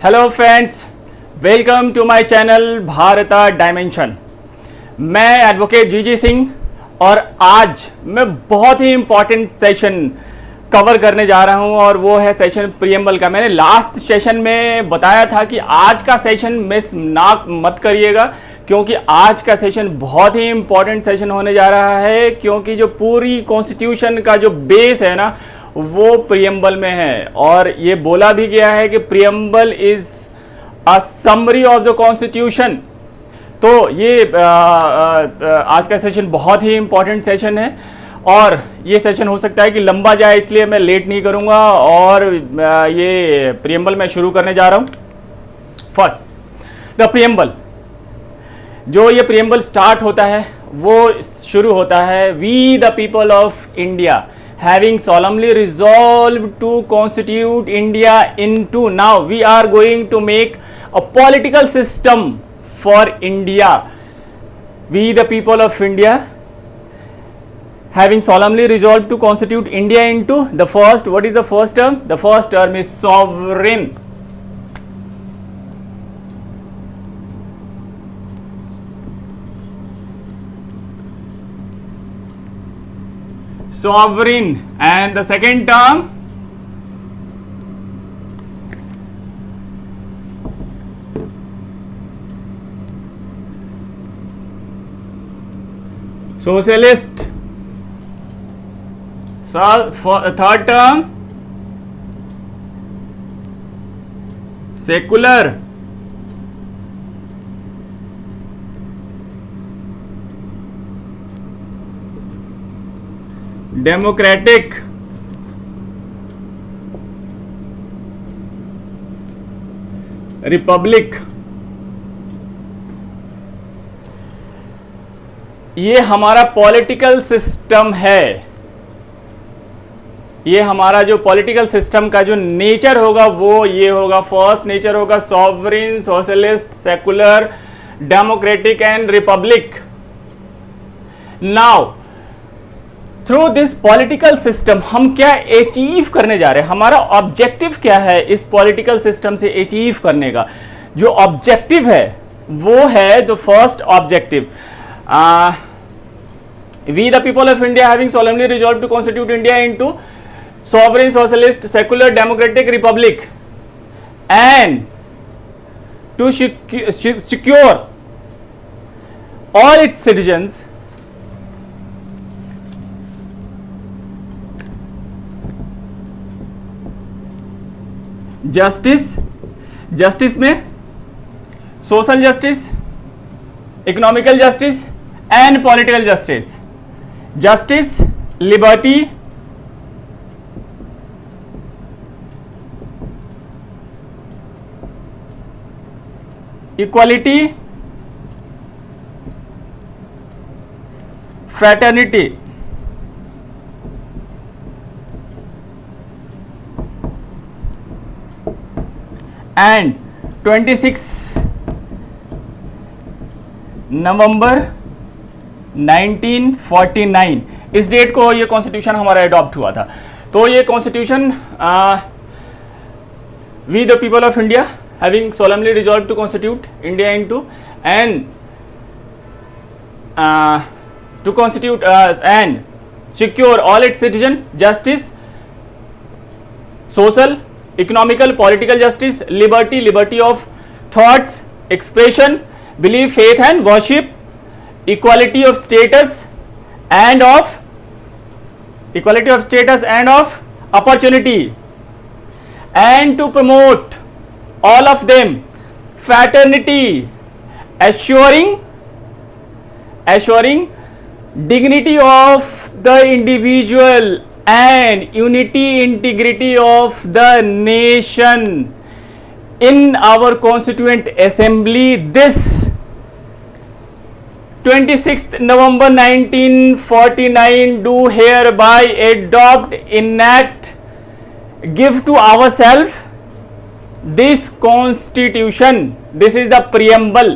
Hello friends, welcome to my channel Bharata dimension. मैं advocate GG Singh और आज मैं बहुत ही इंपॉर्टेंट सेशन कवर करने जा रहा हूं और वो है सेशन प्रीएम्बल का। मैंने लास्ट सेशन में बताया था कि आज का सेशन मिस ना मत करिएगा, क्योंकि आज का सेशन बहुत ही इंपॉर्टेंट सेशन होने जा रहा है, क्योंकि जो पूरी कॉन्स्टिट्यूशन का जो बेस है ना वो प्रीएम्बल में है। और ये बोला भी गया है कि preamble is a summary of the constitution. तो ये आज का सेशन बहुत ही इंपॉर्टेंट सेशन है और ये सेशन हो सकता है कि लंबा जाए, इसलिए मैं लेट नहीं करूंगा और ये प्रीएम्बल मैं शुरू करने जा रहा हूं। First the preamble. जो ये प्रीएम्बल स्टार्ट होता है वो शुरू होता है, we the people of India having solemnly resolved to constitute India into, now we are going to make a political system for India. We the people of India having solemnly resolved to constitute India into the first, what is the first term? The first term is sovereign. Sovereign. And the second term, socialist. Third term, secular. Democratic. Republic. ये हमारा political system है। ये हमारा जो political system का जो nature होगा वो ये होगा। फर्स्ट नेचर होगा sovereign, socialist, secular, democratic and Republic. Now through this political system हम क्या अचीव करने जा रहे हैं, हमारा ऑब्जेक्टिव क्या है इस पॉलिटिकल सिस्टम से अचीव करने का। जो ऑब्जेक्टिव है वो है the first objective, we the people of India having solemnly resolve to constitute India into sovereign, socialist, secular, democratic, republic and to secure all its citizens justice. Justice में social justice, economical justice and political justice. Justice, liberty, equality, fraternity. And 26 November 1949 इस date को ये constitution हमारा adopt हुआ था। तो ये constitution we the people of India having solemnly resolve to constitute India into and to constitute and secure all its citizen justice, social, economical, political justice, liberty, liberty of thoughts, expression, belief, faith and worship, equality of status and of opportunity, and to promote all of them fraternity, assuring dignity of the individual and unity, integrity of the nation in our constituent assembly. This 26th November 1949 do hereby adopt, enact, give to ourselves this constitution. This is the preamble.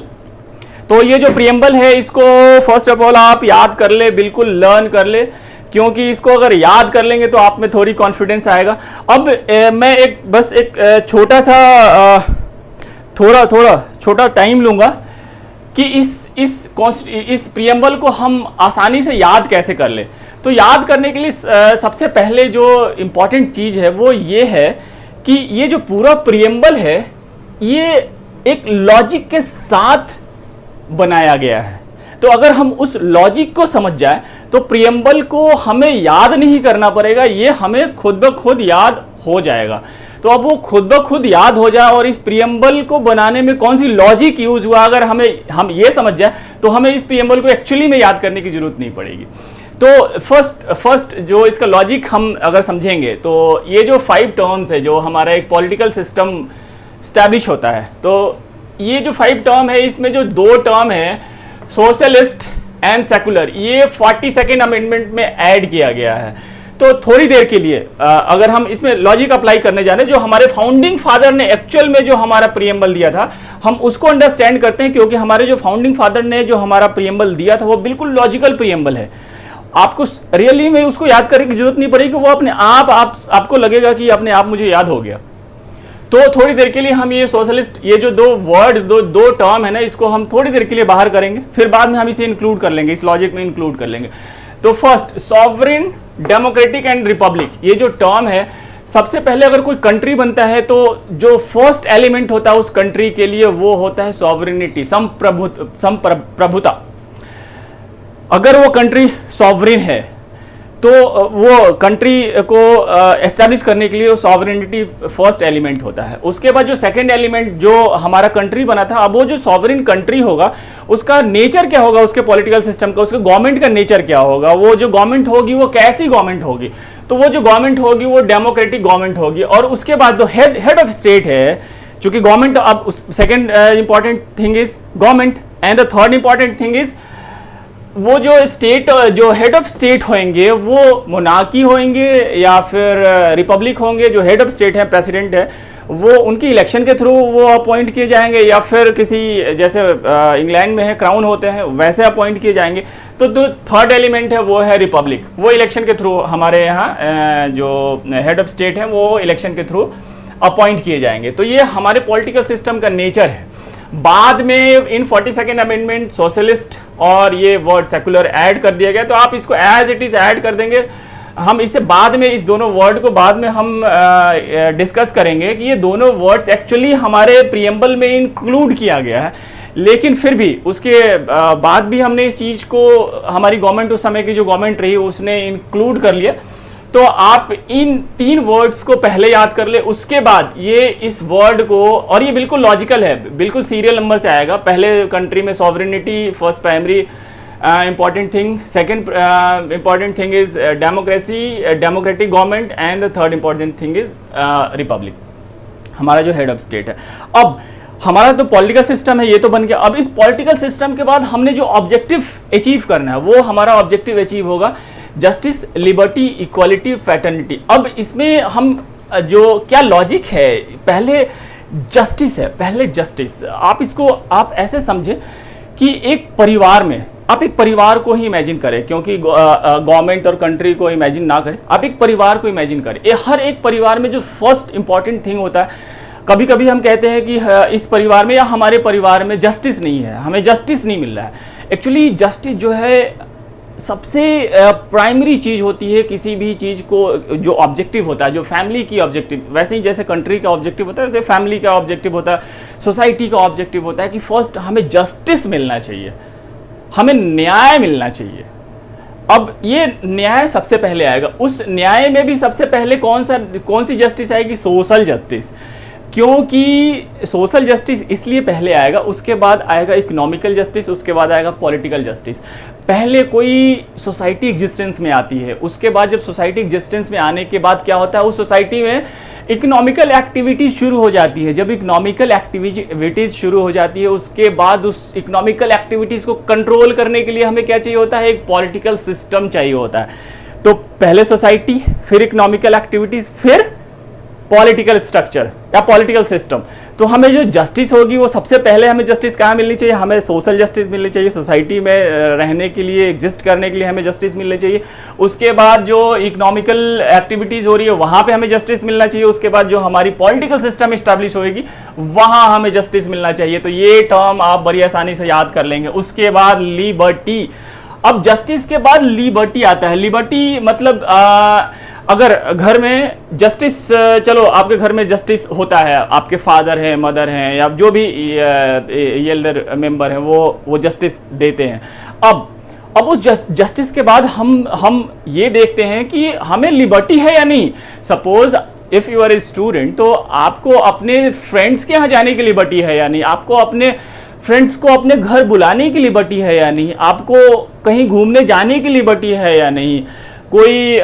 तो ये जो preamble है इसको first of all आप याद कर ले, बिल्कुल लर्न कर ले, क्योंकि इसको अगर याद कर लेंगे तो आप में थोड़ी कॉन्फिडेंस आएगा। अब मैं बस एक छोटा सा थोड़ा थोड़ा छोटा टाइम लूँगा कि इस प्रियम्बल को हम आसानी से याद कैसे कर ले। तो याद करने के लिए सबसे पहले जो इम्पॉर्टेंट चीज़ है वो ये है कि ये जो पूरा प्रियम्बल है ये एक लॉजिक के साथ बनाया गया है। तो अगर हम उस लॉजिक को समझ जाए तो प्रियम्बल को हमें याद नहीं करना पड़ेगा, ये हमें खुद ब खुद याद हो जाएगा। तो अब वो खुद ब खुद याद हो जाए और इस प्रियम्बल को बनाने में कौन सी लॉजिक यूज हुआ, अगर हम ये समझ जाए तो हमें इस प्रियम्बल को एक्चुअली में याद करने की जरूरत नहीं पड़ेगी। तो फर्स्ट जो इसका लॉजिक हम अगर समझेंगे तो ये जो 5 टर्म्स है जो हमारा एक पॉलिटिकल सिस्टम स्टैब्लिश होता है, तो ये जो 5 टर्म है इसमें जो 2 टर्म है सोशलिस्ट एंड सेकुलर, ये 42nd अमेंडमेंट में ऐड किया गया है। तो थोड़ी देर के लिए अगर हम इसमें लॉजिक अप्लाई करने जा रहे हैं, जो हमारे फाउंडिंग फादर ने एक्चुअल में जो हमारा प्रियम्बल दिया था हम उसको अंडरस्टैंड करते हैं, क्योंकि हमारे जो फाउंडिंग फादर ने जो हमारा प्रियम्बल दिया था वो बिल्कुल लॉजिकल प्रियम्बल है। आपको रियली में उसको याद करने की जरूरत नहीं पड़ेगी, वो अपने आपको लगेगा कि अपने आप मुझे याद हो गया। तो थोड़ी देर के लिए हम ये सोशलिस्ट, ये जो 2 वर्ड दो टर्म है ना, इसको हम थोड़ी देर के लिए बाहर करेंगे, फिर बाद में हम इसे इंक्लूड कर लेंगे, इस लॉजिक में इंक्लूड कर लेंगे। तो first sovereign, democratic and Republic, ये जो टर्म है, सबसे पहले अगर कोई कंट्री बनता है तो जो फर्स्ट एलिमेंट होता है उस कंट्री के लिए वो होता है सॉवरेनिटी, संप्रभुता। अगर वो कंट्री सॉवरेन है तो वो कंट्री को एस्टैब्लिश करने के लिए सॉवरेनिटी फर्स्ट एलिमेंट होता है। उसके बाद जो सेकंड एलिमेंट जो हमारा कंट्री बना था, अब वो जो सॉवरेन कंट्री होगा उसका नेचर क्या होगा, उसके पॉलिटिकल सिस्टम का, उसके गवर्नमेंट का नेचर क्या होगा, वो जो गवर्नमेंट होगी वो कैसी गवर्नमेंट होगी। तो वो जो गवर्नमेंट होगी वो डेमोक्रेटिक गवर्नमेंट होगी। और उसके बाद जो हेड ऑफ स्टेट है, चूंकि गवर्नमेंट, अब second important thing is government and the third important thing is वो जो स्टेट, जो हेड ऑफ स्टेट होंगे वो मोनार्की होंगे या फिर रिपब्लिक होंगे। जो हेड ऑफ स्टेट है, प्रेसिडेंट है, वो उनकी इलेक्शन के थ्रू वो अपॉइंट किए जाएंगे या फिर किसी, जैसे इंग्लैंड में है क्राउन होते हैं वैसे अपॉइंट किए जाएंगे। तो जो थर्ड एलिमेंट है वो है रिपब्लिक, वो इलेक्शन के थ्रू, हमारे यहाँ जो हेड ऑफ स्टेट है वो इलेक्शन के थ्रू अपॉइंट किए जाएंगे। तो ये हमारे पॉलिटिकल सिस्टम का नेचर है। बाद में इन 42nd अमेंडमेंट सोशलिस्ट और ये वर्ड सेकुलर ऐड कर दिया गया, तो आप इसको एज इट इज ऐड कर देंगे। हम इसे बाद में, इस दोनों वर्ड को बाद में हम डिस्कस करेंगे कि ये दोनों वर्ड्स एक्चुअली हमारे प्रियम्बल में इंक्लूड किया गया है, लेकिन फिर भी उसके बाद भी हमने इस चीज़ को, हमारी गवर्नमेंट, उस समय की जो गवर्नमेंट रही उसने इंक्लूड कर लिया। तो आप इन 3 वर्ड्स को पहले याद कर ले, उसके बाद ये इस वर्ड को, और ये बिल्कुल लॉजिकल है, बिल्कुल सीरियल नंबर से आएगा। पहले कंट्री में sovereignty, first primary important thing, second important thing is democracy, democratic government and the third important thing is Republic, हमारा जो हेड ऑफ स्टेट है। अब हमारा तो पॉलिटिकल सिस्टम है, ये तो बन गया। अब इस पॉलिटिकल सिस्टम के बाद हमने जो ऑब्जेक्टिव अचीव करना है वो हमारा ऑब्जेक्टिव अचीव होगा जस्टिस, लिबर्टी, इक्वालिटी, फ्रेटर्निटी। अब इसमें हम जो क्या लॉजिक है, पहले जस्टिस है, पहले जस्टिस। आप इसको आप ऐसे समझे कि एक परिवार में, आप एक परिवार को ही इमेजिन करें, क्योंकि गवर्नमेंट और कंट्री को इमेजिन ना करें, आप एक परिवार को इमेजिन करें। हर एक परिवार में जो फर्स्ट इंपॉर्टेंट थिंग होता है, कभी कभी हम कहते हैं कि इस परिवार में या हमारे परिवार में जस्टिस नहीं है, हमें जस्टिस नहीं मिल रहा है। एक्चुअली जस्टिस जो है सबसे प्राइमरी चीज़ होती है किसी भी चीज़ को, जो ऑब्जेक्टिव होता है, जो फैमिली की ऑब्जेक्टिव, वैसे ही जैसे कंट्री का ऑब्जेक्टिव होता है वैसे फैमिली का ऑब्जेक्टिव होता है, सोसाइटी का ऑब्जेक्टिव होता है कि फर्स्ट हमें जस्टिस मिलना चाहिए, हमें न्याय मिलना चाहिए। अब ये न्याय सबसे पहले आएगा। उस न्याय में भी सबसे पहले कौन सी जस्टिस आएगी? Social justice. क्योंकि सोशल जस्टिस इसलिए पहले आएगा, उसके बाद आएगा इकोनॉमिकल जस्टिस, उसके बाद आएगा पॉलिटिकल जस्टिस। पहले कोई सोसाइटी एग्जिस्टेंस में आती है, उसके बाद जब सोसाइटी एग्जिस्टेंस में आने के बाद क्या होता है, उस सोसाइटी में इकोनॉमिकल एक्टिविटीज शुरू हो जाती है। जब इकोनॉमिकल एक्टिविटीज शुरू हो जाती है, उसके बाद उस इकोनॉमिकल एक्टिविटीज को कंट्रोल करने के लिए हमें क्या चाहिए होता है? एक पॉलिटिकल सिस्टम चाहिए होता है। तो पहले सोसाइटी, फिर इकोनॉमिकल एक्टिविटीज, फिर पॉलिटिकल स्ट्रक्चर या पॉलिटिकल सिस्टम। तो हमें जो जस्टिस होगी वो सबसे पहले हमें जस्टिस कहाँ मिलनी चाहिए, हमें सोशल जस्टिस मिलनी चाहिए, सोसाइटी में रहने के लिए, एग्जिस्ट करने के लिए हमें जस्टिस मिलनी चाहिए। उसके बाद जो इकोनॉमिकल एक्टिविटीज़ हो रही है वहाँ पे हमें जस्टिस मिलना चाहिए। उसके बाद जो हमारी पॉलिटिकल सिस्टम इस्टेब्लिश होगी वहाँ हमें जस्टिस मिलना चाहिए। तो ये टर्म आप बड़ी आसानी से याद कर लेंगे। उसके बाद लिबर्टी। अब जस्टिस के बाद लिबर्टी आता है। लिबर्टी मतलब अगर घर में जस्टिस, चलो आपके घर में जस्टिस होता है, आपके फादर हैं, मदर हैं, या जो भी एल्डर मेंबर हैं वो जस्टिस देते हैं। अब उस जस्टिस के बाद हम ये देखते हैं कि हमें लिबर्टी है या नहीं। Suppose if you are a student, तो आपको अपने फ्रेंड्स के यहाँ जाने की लिबर्टी है या नहीं, आपको अपने फ्रेंड्स को अपने घर बुलाने की लिबर्टी है या नहीं, आपको कहीं घूमने जाने की लिबर्टी है या नहीं, कोई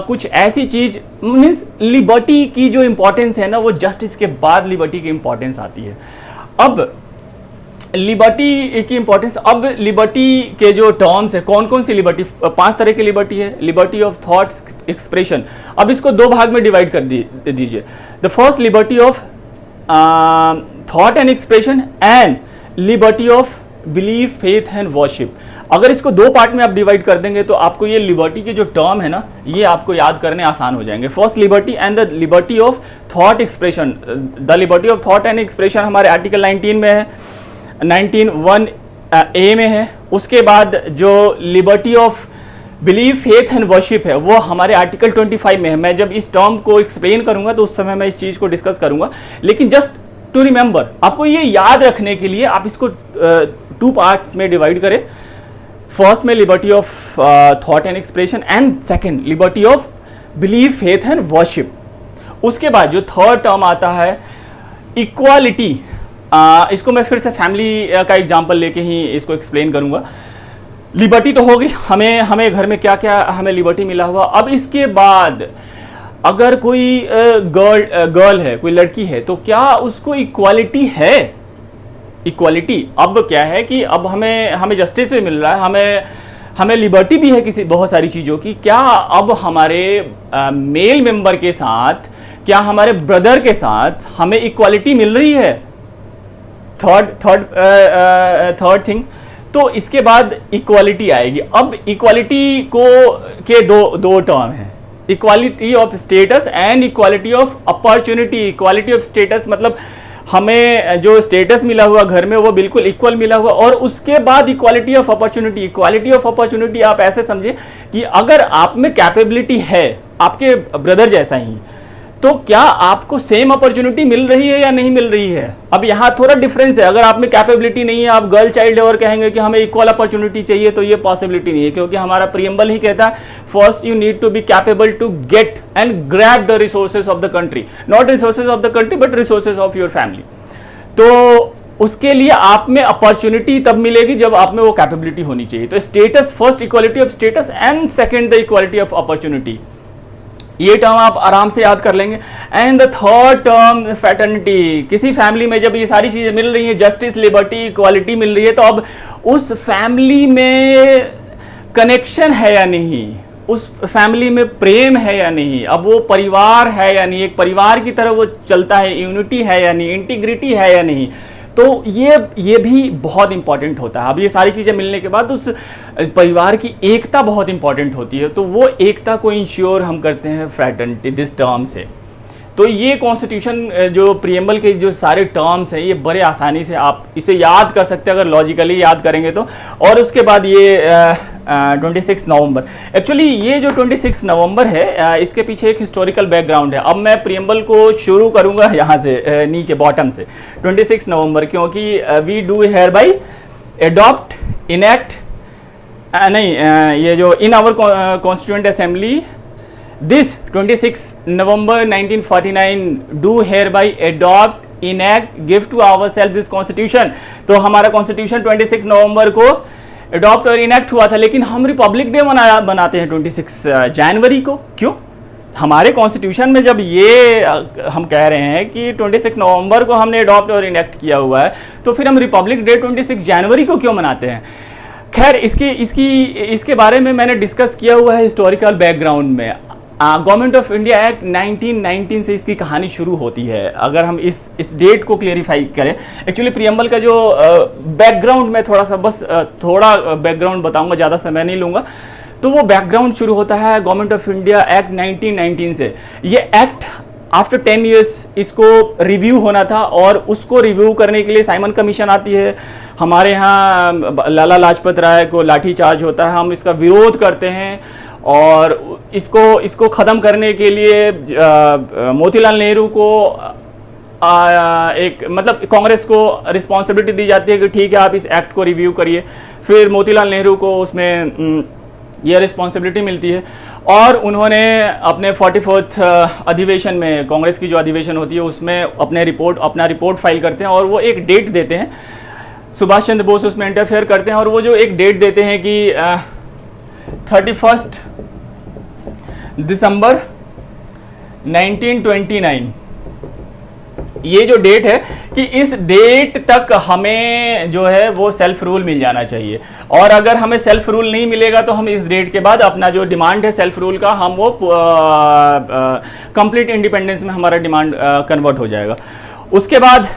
कुछ ऐसी चीज, मीन्स लिबर्टी की जो इंपॉर्टेंस है ना, वो जस्टिस के बाद लिबर्टी की इंपॉर्टेंस आती है। अब लिबर्टी की इंपॉर्टेंस, अब लिबर्टी के जो टर्म्स है, कौन कौन सी लिबर्टी, 5 तरह की लिबर्टी है। लिबर्टी ऑफ थॉट्स एक्सप्रेशन, अब इसको 2 भाग में डिवाइड कर दीजिए। The first liberty of thought and expression and liberty of belief, faith and worship. अगर इसको 2 पार्ट में आप डिवाइड कर देंगे तो आपको ये लिबर्टी के जो टर्म है ना, ये आपको याद करने आसान हो जाएंगे। First liberty and the liberty of thought expression. The liberty of thought and expression हमारे आर्टिकल 19 में है, 19(1)(a) में है। उसके बाद जो liberty of belief, faith and worship है वो हमारे आर्टिकल 25 में है। मैं जब इस टर्म को एक्सप्लेन करूंगा तो उस समय मैं इस चीज़ को डिस्कस करूंगा, लेकिन जस्ट टू रिमेंबर, आपको ये याद रखने के लिए आप इसको 2 पार्ट्स में डिवाइड करें। फर्स्ट में liberty of thought and expression and second liberty of belief, faith and worship. उसके बाद जो थर्ड टर्म आता है इक्वालिटी, इसको मैं फिर से फैमिली का एग्जांपल लेके ही इसको एक्सप्लेन करूंगा। लिबर्टी तो होगी, हमें घर में क्या क्या हमें लिबर्टी मिला हुआ। अब इसके बाद अगर कोई गर्ल है, कोई लड़की है, तो क्या उसको इक्वालिटी है। इक्वालिटी अब क्या है कि अब हमें जस्टिस भी मिल रहा है, हमें लिबर्टी भी है किसी बहुत सारी चीज़ों की। क्या अब हमारे मेल मेंबर के साथ, क्या हमारे ब्रदर के साथ हमें इक्वालिटी मिल रही है। थर्ड थिंग, तो इसके बाद इक्वालिटी आएगी। अब इक्वालिटी के दो टर्म हैं, equality of status and equality of opportunity. Equality of status मतलब हमें जो स्टेटस मिला हुआ घर में वो बिल्कुल इक्वल मिला हुआ। और उसके बाद equality of opportunity. Equality of opportunity आप ऐसे समझिए कि अगर आप में कैपेबिलिटी है आपके ब्रदर जैसा ही, तो क्या आपको सेम अपॉर्चुनिटी मिल रही है या नहीं मिल रही है। अब यहाँ थोड़ा डिफरेंस है, अगर आप में कैपेबिलिटी नहीं है, आप गर्ल चाइल्ड और कहेंगे कि हमें इक्वल अपॉर्चुनिटी चाहिए, तो ये पॉसिबिलिटी नहीं है, क्योंकि हमारा प्रीएम्बल ही कहता है first you need to be capable to get and grab the resources of the country, not resources of the country but resources of your family. तो उसके लिए आप में अपॉर्चुनिटी तब मिलेगी जब आप में वो कैपेबिलिटी होनी चाहिए। तो status, first equality of status and second the equality of opportunity, ये टर्म आप आराम से याद कर लेंगे। And the third term fraternity. किसी फैमिली में जब ये सारी चीजें मिल रही हैं, जस्टिस, लिबर्टी, इक्वालिटी मिल रही है, तो अब उस फैमिली में कनेक्शन है या नहीं, उस फैमिली में प्रेम है या नहीं, अब वो परिवार है या नहीं, एक परिवार की तरह वो चलता है, यूनिटी है या नहीं, इंटीग्रिटी है या नहीं। तो ये भी बहुत इंपॉर्टेंट होता है। अब ये सारी चीज़ें मिलने के बाद उस परिवार की एकता बहुत इंपॉर्टेंट होती है, तो वो एकता को इंश्योर हम करते हैं फ्रेटर्निटी दिस टर्म से। तो ये कॉन्स्टिट्यूशन जो प्रीएम्बल के जो सारे टर्म्स हैं, ये बड़े आसानी से आप इसे याद कर सकते हैं अगर लॉजिकली याद करेंगे तो। और उसके बाद ये 26 नवंबर, एक्चुअली ये जो 26 नवंबर है, इसके पीछे एक हिस्टोरिकल बैकग्राउंड है। अब मैं प्रीएम्बल को शुरू करूंगा यहाँ से, नीचे बॉटम से। 26 नवंबर, क्योंकि we do hereby adopt, enact, नहीं, ये जो in our constituent assembly This 26 November 1949 do hereby adopt, enact, give to ourselves this constitution। तो हमारा कॉन्स्टिट्यूशन 26 नवंबर को अडॉप्ट और इनैक्ट हुआ था, लेकिन हम रिपब्लिक डे बनाते हैं 26 जनवरी को। क्यों? हमारे कॉन्स्टिट्यूशन में जब ये हम कह रहे हैं कि 26 नवंबर को हमने अडॉप्ट और इनैक्ट किया हुआ है, तो फिर हम रिपब्लिक डे 26 जनवरी को क्यों मनाते हैं। खैर, इसके बारे में मैंने डिस्कस किया हुआ है हिस्टोरिकल बैकग्राउंड में। गवर्नमेंट ऑफ इंडिया एक्ट 1919 से इसकी कहानी शुरू होती है। अगर हम इस डेट को क्लियरिफाई करें, एक्चुअली प्रियम्बल का जो बैकग्राउंड, मैं थोड़ा बैकग्राउंड बताऊंगा, ज़्यादा समय नहीं लूँगा। तो वो बैकग्राउंड शुरू होता है गवर्नमेंट ऑफ इंडिया एक्ट 1919 से। ये एक्ट आफ्टर 10 ईयर्स इसको रिव्यू होना था, और उसको रिव्यू करने के लिए साइमन कमीशन आती है। हमारे यहाँ लाला लाजपत राय को लाठीचार्ज होता है, हम इसका विरोध करते हैं, और इसको ख़त्म करने के लिए मोतीलाल नेहरू को एक मतलब कांग्रेस को रिस्पॉन्सिबिलिटी दी जाती है कि ठीक है आप इस एक्ट को रिव्यू करिए। फिर मोतीलाल नेहरू को उसमें ये रिस्पॉन्सिबिलिटी मिलती है, और उन्होंने अपने 44th अधिवेशन में, कांग्रेस की जो अधिवेशन होती है उसमें अपना रिपोर्ट फाइल करते हैं, और वो एक डेट देते हैं। सुभाष चंद्र बोस उसमें इंटरफेयर करते हैं, और वो जो एक डेट देते हैं कि 31 दिसंबर 1929, ये जो डेट है कि इस डेट तक हमें जो है वो सेल्फ रूल मिल जाना चाहिए, और अगर हमें सेल्फ रूल नहीं मिलेगा तो हम इस डेट के बाद अपना जो डिमांड है सेल्फ रूल का, हम वो कंप्लीट इंडिपेंडेंस में हमारा डिमांड कन्वर्ट हो जाएगा। उसके बाद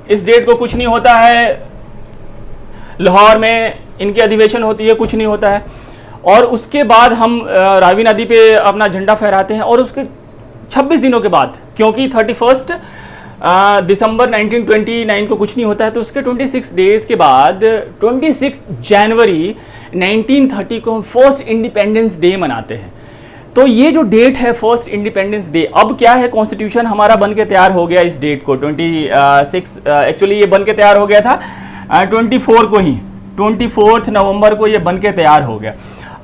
इस डेट को कुछ नहीं होता है, लाहौर में इनकी अधिवेशन होती है, कुछ नहीं होता है, और उसके बाद हम रावी नदी पे अपना झंडा फहराते हैं, और उसके 26 दिनों के बाद, क्योंकि 31 दिसंबर 1929 को कुछ नहीं होता है, तो उसके 26 डेज के बाद 26 जनवरी 1930 को हम फर्स्ट इंडिपेंडेंस डे मनाते हैं। तो ये जो डेट है फर्स्ट इंडिपेंडेंस डे, अब क्या है, कॉन्स्टिट्यूशन हमारा बन के तैयार हो गया इस डेट को 26, एक्चुअली ये बन के तैयार हो गया था 24 को ही, 24 नवंबर को ये बन के तैयार हो गया।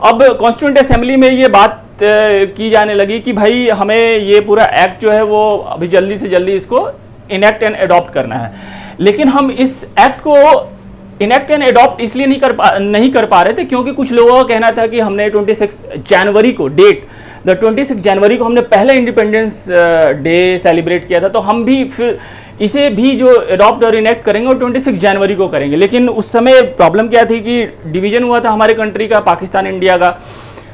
अब कॉन्स्टिट्यूंट असेंबली में ये बात की जाने लगी कि भाई हमें ये पूरा एक्ट जो है वो अभी जल्दी से जल्दी इसको इनेक्ट एंड एडॉप्ट करना है, लेकिन हम इस एक्ट को इनेक्ट एंड एडॉप्ट इसलिए नहीं कर पा रहे थे क्योंकि कुछ लोगों का कहना था कि हमने 26 जनवरी को द 26 जनवरी को हमने पहले इंडिपेंडेंस डे सेलिब्रेट किया था, तो हम भी फिर इसे भी जो एडॉप्ट और इनेक्ट करेंगे वो 26 जनवरी को करेंगे। लेकिन उस समय प्रॉब्लम क्या थी कि डिवीजन हुआ था हमारे कंट्री का, पाकिस्तान इंडिया का,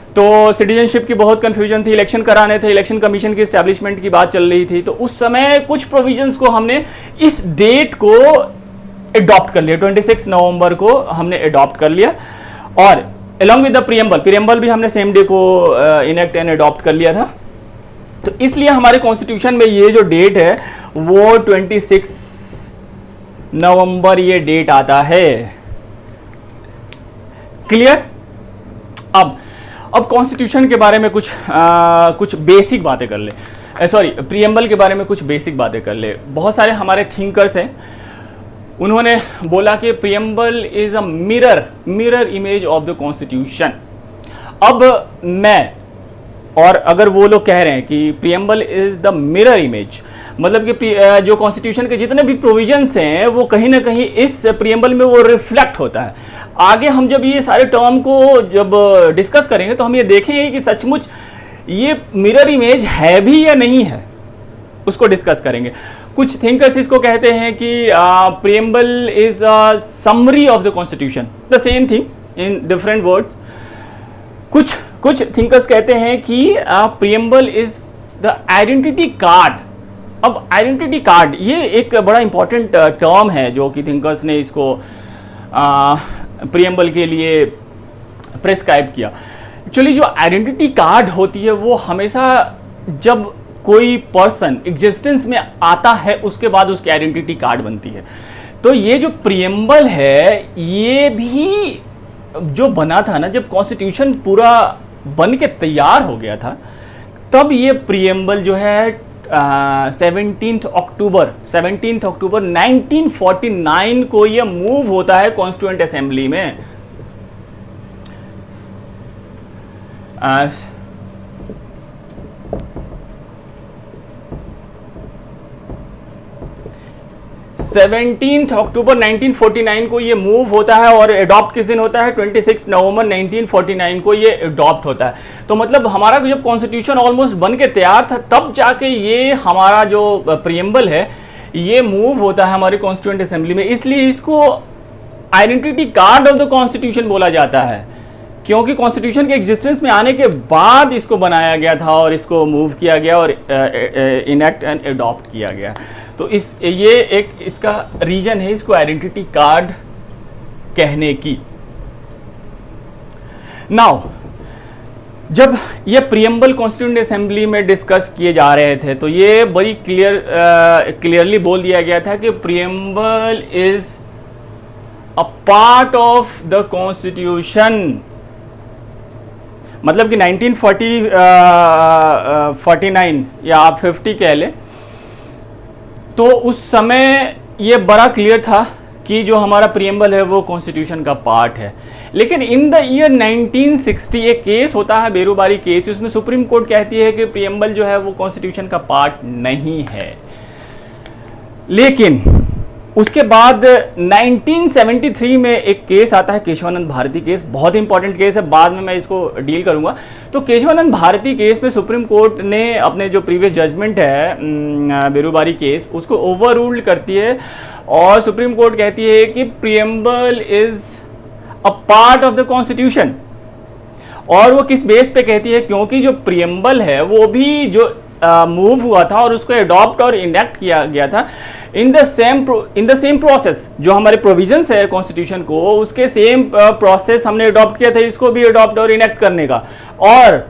तो सिटीजनशिप की बहुत कंफ्यूजन थी, इलेक्शन कराने थे, इलेक्शन कमीशन की एस्टैब्लिशमेंट की बात चल रही थी, तो उस समय कुछ प्रोविजंस को हमने इस डेट को एडॉप्ट कर लिया, 26 नवंबर को हमने एडॉप्ट कर लिया, और अलॉन्ग विद द प्रियम्बल भी हमने सेम डे को इनेक्ट एंड एडॉप्ट कर लिया था। तो इसलिए हमारे कॉन्स्टिट्यूशन में ये जो डेट है वो 26 नवंबर ये डेट आता है। क्लियर? अब कॉन्स्टिट्यूशन के बारे में कुछ बेसिक बातें कर ले, प्रियम्बल के बारे में कुछ बेसिक बातें कर ले। बहुत सारे हमारे थिंकर्स हैं, उन्होंने बोला कि preamble is a mirror image of the constitution. अब मैं, और अगर वो लोग कह रहे हैं कि preamble is the mirror image, मतलब कि जो कॉन्स्टिट्यूशन के जितने भी प्रोविजंस हैं वो कहीं ना कहीं इस प्रियम्बल में वो रिफ्लेक्ट होता है। आगे हम जब ये सारे टर्म को जब डिस्कस करेंगे तो हम ये देखेंगे कि सचमुच ये मिरर इमेज है भी या नहीं है, उसको डिस्कस करेंगे। कुछ थिंकर्स इसको कहते हैं कि preamble is a summary of the constitution, the same thing in different words. कुछ थिंकर्स कहते हैं कि preamble is the identity card. अब आइडेंटिटी कार्ड ये एक बड़ा इंपॉर्टेंट टर्म है जो कि थिंकर्स ने इसको प्रियम्बल के लिए प्रेस्क्राइब किया। एक्चुअली जो आइडेंटिटी कार्ड होती है वो हमेशा जब कोई पर्सन एग्जिस्टेंस में आता है उसके बाद उसकी आइडेंटिटी कार्ड बनती है। तो ये जो प्रियम्बल है ये भी जो बना था ना, जब कॉन्स्टिट्यूशन पूरा बन के तैयार हो गया था तब ये प्रियम्बल जो है 17 अक्टूबर 1949 को ये मूव होता है कॉन्स्टिट्यूएंट असेंबली में। 17 अक्टूबर 1949 को ये मूव होता है, और एडॉप्ट किस दिन होता है? 26 नवंबर 1949 को ये एडॉप्ट होता है। तो मतलब हमारा जब कॉन्स्टिट्यूशन ऑलमोस्ट बन के तैयार था तब जाके ये हमारा जो प्रियम्बल है ये मूव होता है हमारी कॉन्स्टिट्यूएंट असेंबली में। इसलिए इसको identity card of the constitution बोला जाता है क्योंकि कॉन्स्टिट्यूशन के एग्जिस्टेंस में आने के बाद इसको बनाया गया था और इसको मूव किया गया और इनेक्ट एंड अडॉप्ट किया गया। तो ये एक इसका रीजन है इसको आइडेंटिटी कार्ड कहने की। नाउ जब ये प्रीएम्बल कॉन्स्टिट्यूएंट असेंबली में डिस्कस किए जा रहे थे तो ये बड़ी क्लियरली बोल दिया गया था कि preamble is a part of the constitution. मतलब कि 1949 या आप 50 कह ले, तो उस समय ये बड़ा क्लियर था कि जो हमारा प्रीएम्बल है वो कॉन्स्टिट्यूशन का पार्ट है। लेकिन इन द ईयर 1960 एक केस होता है बेरुबारी केस, उसमें सुप्रीम कोर्ट कहती है कि प्रीएम्बल जो है वो कॉन्स्टिट्यूशन का पार्ट नहीं है। लेकिन उसके बाद 1973 में एक केस आता है केशवानंद भारती केस, बहुत इंपॉर्टेंट केस है, बाद में मैं इसको डील करूंगा। तो केशवानंद भारती केस में सुप्रीम कोर्ट ने अपने जो प्रीवियस जजमेंट है बेरुबारी केस उसको ओवर रूल्ड करती है और सुप्रीम कोर्ट कहती है कि preamble is a part of the constitution. और वो किस बेस पे कहती है, क्योंकि जो प्रीएम्बल है वो भी जो मूव हुआ था और उसको अडॉप्ट और इनेक्ट किया गया था इन द सेम प्रोसेस। जो हमारे प्रोविजंस है कॉन्स्टिट्यूशन को उसके सेम प्रोसेस हमने अडॉप्ट किया था इसको भी अडॉप्ट और इनेक्ट करने का। और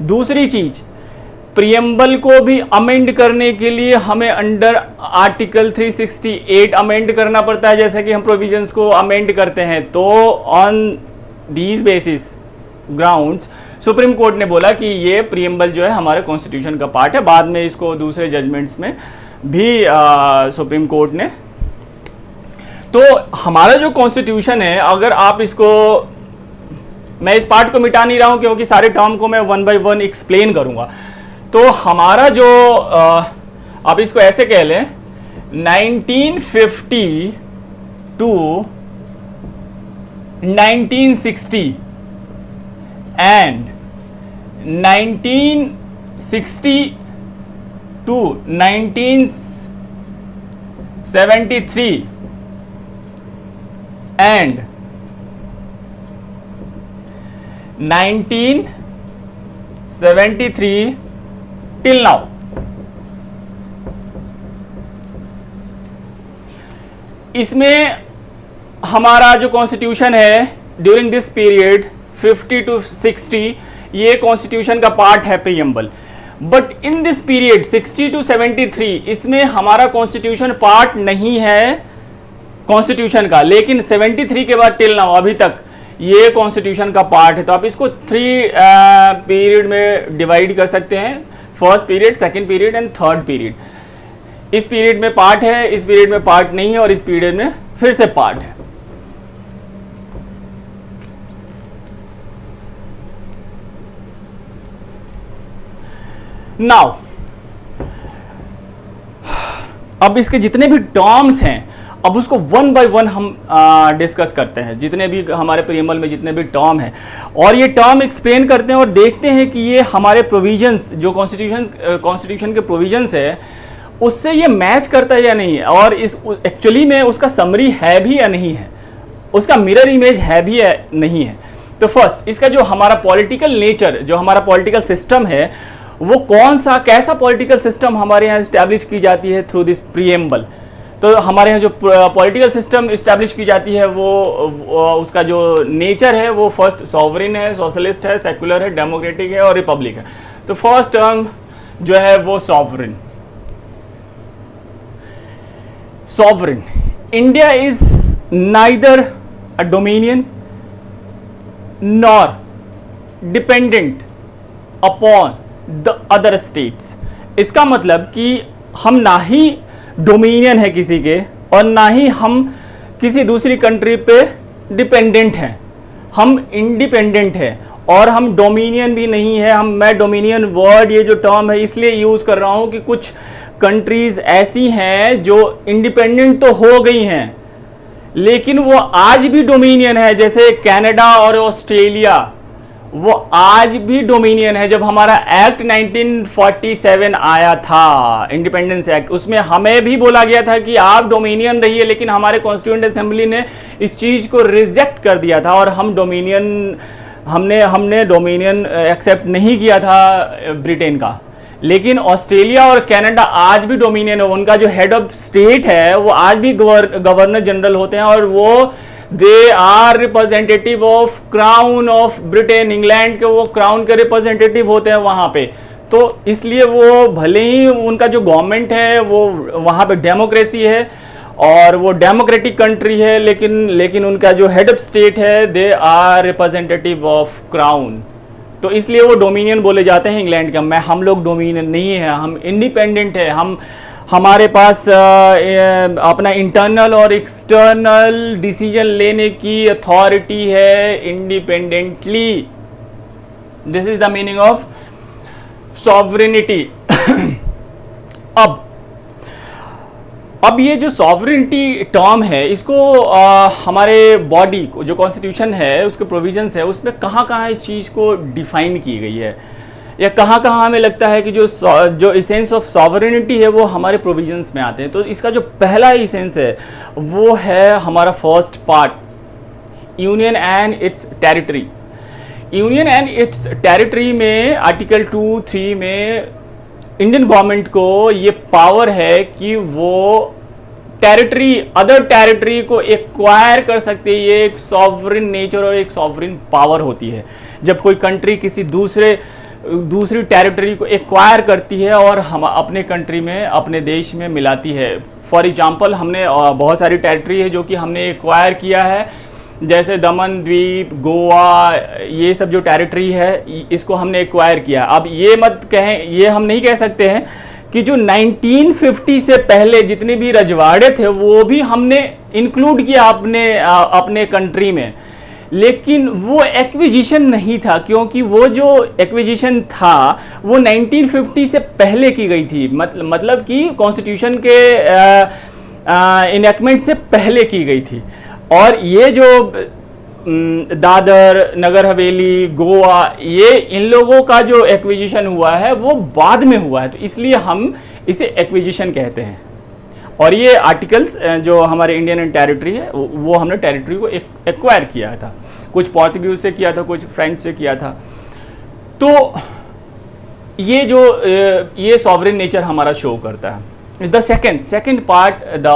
दूसरी चीज, प्रीएम्बल को भी अमेंड करने के लिए हमें अंडर आर्टिकल 368 अमेंड करना पड़ता है, जैसे कि हम प्रोविजंस को अमेंड करते हैं। तो on these basis grounds supreme court ने बोला कि ये प्रीएम्बल जो है हमारे कॉन्स्टिट्यूशन का पार्ट है। बाद में इसको दूसरे जजमेंट्स में भी सुप्रीम कोर्ट ने। तो हमारा जो कॉन्स्टिट्यूशन है, अगर आप इसको, मैं इस पार्ट को मिटा नहीं रहा हूं क्योंकि सारे टर्म को मैं वन बाय वन एक्सप्लेन करूंगा। तो हमारा जो आप इसको ऐसे कह लें 1950 to 1960 and 1960 to 1973 and 1973 till now. इसमें हमारा जो कॉन्स्टिट्यूशन है ड्यूरिंग दिस पीरियड 50 टू 60 ये कॉन्स्टिट्यूशन का पार्ट है preamble. But in this period 60 to 73 इसमें हमारा कॉन्स्टिट्यूशन पार्ट नहीं है कॉन्स्टिट्यूशन का, लेकिन 73 के बाद टिल नाउ अभी तक ये कॉन्स्टिट्यूशन का पार्ट है। तो आप इसको 3 पीरियड में डिवाइड कर सकते हैं, first period, second period and third period. इस पीरियड में पार्ट है, इस पीरियड में पार्ट नहीं है और इस पीरियड में फिर से पार्ट है। नाउ अब इसके जितने भी टर्म्स हैं अब उसको वन बाय वन हम डिस्कस करते हैं, जितने भी हमारे प्रीएम्बल में जितने भी टर्म हैं और ये टर्म एक्सप्लेन करते हैं और देखते हैं कि ये हमारे प्रोविजंस जो कॉन्स्टिट्यूशन के प्रोविजंस है उससे ये मैच करता है या नहीं, और इस एक्चुअली में उसका समरी है भी या नहीं है, उसका मिरर इमेज है भी या नहीं है। तो फर्स्ट इसका जो हमारा पॉलिटिकल नेचर, जो हमारा पॉलिटिकल सिस्टम है वो कौन सा कैसा पॉलिटिकल सिस्टम हमारे यहाँ इस्टेब्लिश की जाती है थ्रू दिस प्रीएम्बल। तो हमारे यहाँ जो पॉलिटिकल सिस्टम इस्टेब्लिश की जाती है वो उसका जो नेचर है वो फर्स्ट सॉवरेन है, सोशलिस्ट है, सेकुलर है, डेमोक्रेटिक है और रिपब्लिक है। तो फर्स्ट टर्म जो है वो sovereign. Sovereign, India is neither a dominion nor dependent upon the other states. इसका मतलब कि हम ना ही डोमिनियन है किसी के और ना ही हम किसी दूसरी कंट्री पे डिपेंडेंट हैं, हम इंडिपेंडेंट है और हम डोमिनियन भी नहीं है। मैं डोमिनियन वर्ड ये जो टर्म है इसलिए यूज कर रहा हूं कि कुछ कंट्रीज ऐसी हैं जो इंडिपेंडेंट तो हो गई हैं लेकिन वो आज भी डोमिनियन है, जैसे कनाडा और ऑस्ट्रेलिया, वो आज भी डोमिनियन है। जब हमारा एक्ट 1947 आया था, इंडिपेंडेंस एक्ट, उसमें हमें भी बोला गया था कि आप डोमिनियन रहिए, लेकिन हमारे कॉन्स्टिट्यूएंट असेंबली ने इस चीज को रिजेक्ट कर दिया था और हम डोमिनियन हमने हमने डोमिनियन एक्सेप्ट नहीं किया था ब्रिटेन का, लेकिन ऑस्ट्रेलिया और कनाडा आज भी डोमिनियन है। उनका जो हेड ऑफ स्टेट है वो आज भी गवर्नर जनरल होते हैं, और वो they are representative of crown of Britain. England के वो क्राउन के रिप्रेजेंटेटिव होते हैं वहाँ पे। तो इसलिए वो भले ही उनका जो गवर्नमेंट है वो वहाँ पे डेमोक्रेसी है और वो डेमोक्रेटिक कंट्री है, लेकिन उनका जो हेड ऑफ स्टेट है they are representative of crown. तो इसलिए वो डोमिनियन बोले जाते हैं इंग्लैंड का। हम लोग डोमिनियन नहीं है, हम इंडिपेंडेंट है। हमारे पास अपना इंटरनल और एक्सटर्नल डिसीजन लेने की अथॉरिटी है independently. This is the meaning of sovereignty. अब ये जो सॉवरेनिटी टर्म है, इसको हमारे बॉडी को जो कॉन्स्टिट्यूशन है उसके प्रोविजंस है उसमें कहाँ इस चीज़ को डिफाइन की गई है, या कहाँ हमें लगता है कि जो इसेंस ऑफ सॉवरेनिटी है वो हमारे प्रोविजंस में आते हैं। तो इसका जो पहला इसेंस है वो है हमारा first part, union and it's territory. Union and it's territory में आर्टिकल 2(3) में इंडियन गवर्नमेंट को ये पावर है कि वो टेरिटरी, अदर टेरिटरी को एक्वायर कर सकती है। ये एक सॉवरिन नेचर और एक सॉवरिन पावर होती है। जब कोई कंट्री किसी दूसरी टेरिटरी को एक्वायर करती है और हम अपने कंट्री में, अपने देश में मिलाती है। फॉर एग्जांपल, हमने बहुत सारी टेरिटरी है जो कि हमने एक्वायर किया है, जैसे दमन द्वीप, गोवा, ये सब जो टेरिटरी है इसको हमने एक्वायर किया। अब ये मत कहें, ये हम नहीं कह सकते हैं कि जो 1950 से पहले जितने भी रजवाड़े थे वो भी हमने इंक्लूड किया अपने कंट्री में, लेकिन वो एक्विजिशन नहीं था, क्योंकि वो जो एक्विजिशन था वो 1950 से पहले की गई थी। मतलब कि कॉन्स्टिट्यूशन के इनैक्टमेंट से पहले की गई थी। और ये जो दादर, नगर हवेली, गोवा, ये इन लोगों का जो एक्विजिशन हुआ है वो बाद में हुआ है, तो इसलिए हम इसे एक्विजिशन कहते हैं। और ये आर्टिकल्स जो हमारे इंडियन टेरिटरी है वो हमने टेरिटरी को एक्वायर किया था। कुछ पोर्तुगीज से किया था, कुछ फ्रेंच से किया था। तो ये सॉवरेन नेचर हमारा शो करता है। The second part, the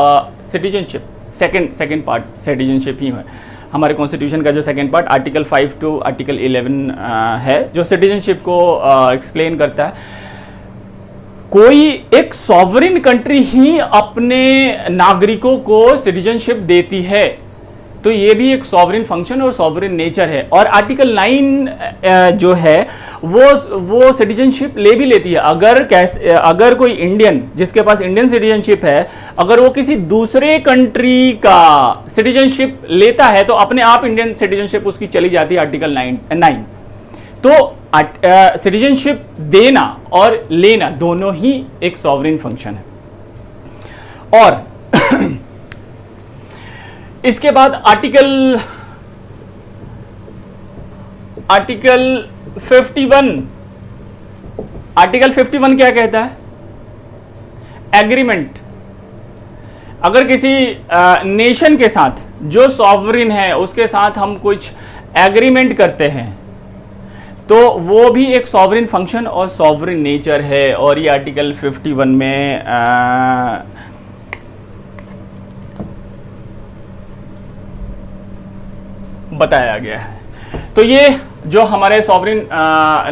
citizenship, second part citizenship ही है। हमारे कॉन्स्टिट्यूशन का जो second part article 5 to article 11 है, जो सिटीजनशिप को एक्सप्लेन करता है। कोई एक सॉवरेन कंट्री ही अपने नागरिकों को सिटीजनशिप देती है, तो ये भी एक सॉवरेन फंक्शन और सॉवरेन नेचर है। और आर्टिकल 9 जो है वो सिटीजनशिप ले भी लेती है। अगर कोई इंडियन जिसके पास इंडियन सिटीजनशिप है, अगर वो किसी दूसरे कंट्री का सिटीजनशिप लेता है तो अपने आप इंडियन सिटीजनशिप उसकी चली जाती है आर्टिकल 9। तो सिटीजनशिप देना और लेना दोनों ही एक सॉवरेन फंक्शन है। और इसके बाद आर्टिकल 51 क्या कहता है? एग्रीमेंट। अगर किसी नेशन के साथ जो सॉवरेन है उसके साथ हम कुछ एग्रीमेंट करते हैं तो वो भी एक सॉवरेन फंक्शन और सॉवरेन नेचर है। और ये आर्टिकल 51 में बताया गया है। तो ये जो हमारे sovereign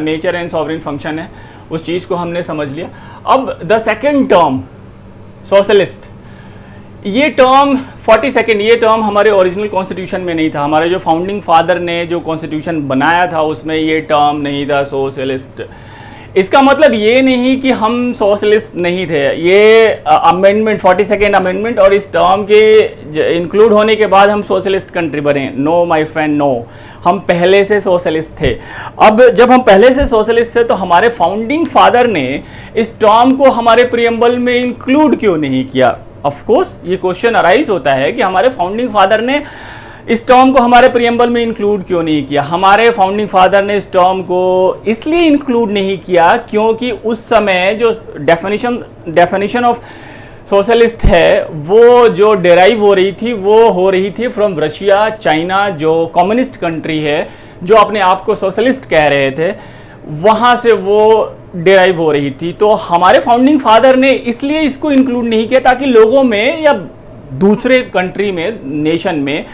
nature and sovereign function है उस चीज को हमने समझ लिया। अब द सेकेंड टर्म सोशलिस्ट, ये टर्म 42nd, ये टर्म हमारे ओरिजिनल कॉन्स्टिट्यूशन में नहीं था। हमारे जो फाउंडिंग फादर ने जो कॉन्स्टिट्यूशन बनाया था उसमें ये टर्म नहीं था, सोशलिस्ट। इसका मतलब ये नहीं कि हम सोशलिस्ट नहीं थे। ये अमेंडमेंट 42nd अमेंडमेंट और इस टर्म के इंक्लूड होने के बाद हम सोशलिस्ट कंट्री बने। नो माय फ्रेंड, नो, हम पहले से सोशलिस्ट थे। अब जब हम पहले से सोशलिस्ट थे तो हमारे फाउंडिंग फादर ने इस टर्म को हमारे प्रीएम्बल में इंक्लूड क्यों नहीं किया? ऑफ कोर्स ये क्वेश्चन अराइज होता है कि हमारे फाउंडिंग फादर ने इस टर्म को हमारे प्रीएम्बल में इंक्लूड क्यों नहीं किया? हमारे फाउंडिंग फादर ने इस टर्म को इसलिए इंक्लूड नहीं किया क्योंकि उस समय जो डेफिनेशन ऑफ सोशलिस्ट है वो जो डेराइव हो रही थी वो हो रही थी फ्रॉम रशिया, चाइना, जो कम्युनिस्ट कंट्री है, जो अपने आप को सोशलिस्ट कह रहे थे, वहाँ से वो डिराइव हो रही थी। तो हमारे फाउंडिंग फादर ने इसलिए इसको इंक्लूड नहीं किया ताकि लोगों में या दूसरे कंट्री में, नेशन में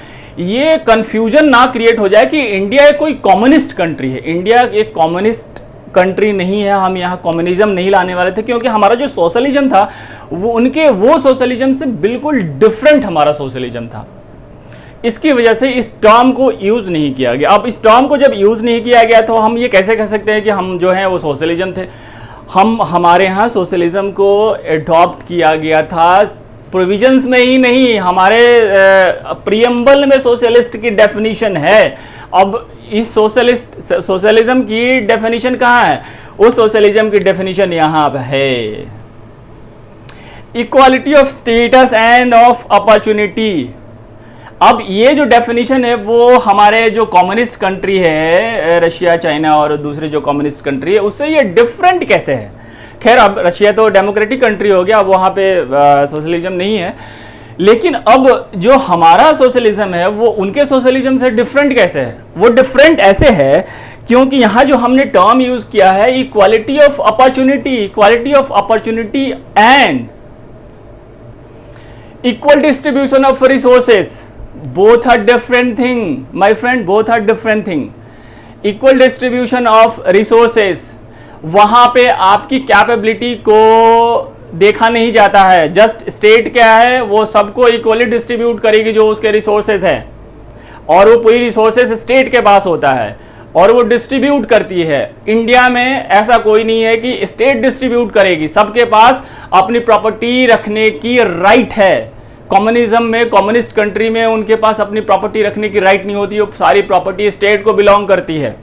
ये कंफ्यूजन ना क्रिएट हो जाए कि इंडिया एक कोई कम्युनिस्ट कंट्री है। इंडिया एक कम्युनिस्ट कंट्री नहीं है, हम यहाँ कम्युनिज्म नहीं लाने वाले थे, क्योंकि हमारा जो सोशलिज्म था वो उनके वो सोशलिज्म से बिल्कुल डिफरेंट हमारा सोशलिज्म था। इसकी वजह से इस टर्म को यूज नहीं किया गया। अब इस टर्म को जब यूज नहीं किया गया तो हम ये कैसे कह सकते हैं कि हम जो हैं वो सोशलिज्म थे? हमारे यहाँ सोशलिज्म को अडॉप्ट किया गया था प्रोविजंस में ही नहीं, हमारे प्रीएम्बल में सोशलिस्ट की डेफिनेशन है। अब इस सोशलिज्म की डेफिनेशन कहाँ है? उस सोशलिज्म की डेफिनेशन यहाँ पे है, equality of status end of opportunity. अब ये जो डेफिनेशन है वो हमारे जो कम्युनिस्ट कंट्री है, रशिया, चाइना और दूसरे जो कम्युनिस्ट कंट्री है, उससे ये डिफरेंट कैसे है? खैर, अब रशिया तो डेमोक्रेटिक कंट्री हो गया, अब वहाँ पे सोशलिज्म नहीं है, लेकिन अब जो हमारा सोशलिज्म है वो उनके सोशलिज्म से डिफरेंट कैसे है? वो डिफरेंट ऐसे है क्योंकि यहाँ जो हमने टर्म यूज किया है equality of opportunity, equality of opportunity and equal distribution of resources, both are different thing my friend, both are different thing। equal distribution of resources, वहां पे आपकी कैपेबिलिटी को देखा नहीं जाता है। जस्ट स्टेट क्या है, वो सबको इक्वली डिस्ट्रीब्यूट करेगी जो उसके रिसोर्सेज है, और वो पूरी रिसोर्सेज स्टेट के पास होता है और वो डिस्ट्रीब्यूट करती है। इंडिया में ऐसा कोई नहीं है कि स्टेट डिस्ट्रीब्यूट करेगी, सबके पास अपनी प्रॉपर्टी रखने की राइट है। कम्युनिज्म में, कम्युनिस्ट कंट्री में उनके पास अपनी प्रॉपर्टी रखने की राइट नहीं होती, वो सारी प्रॉपर्टी स्टेट को बिलोंग करती है।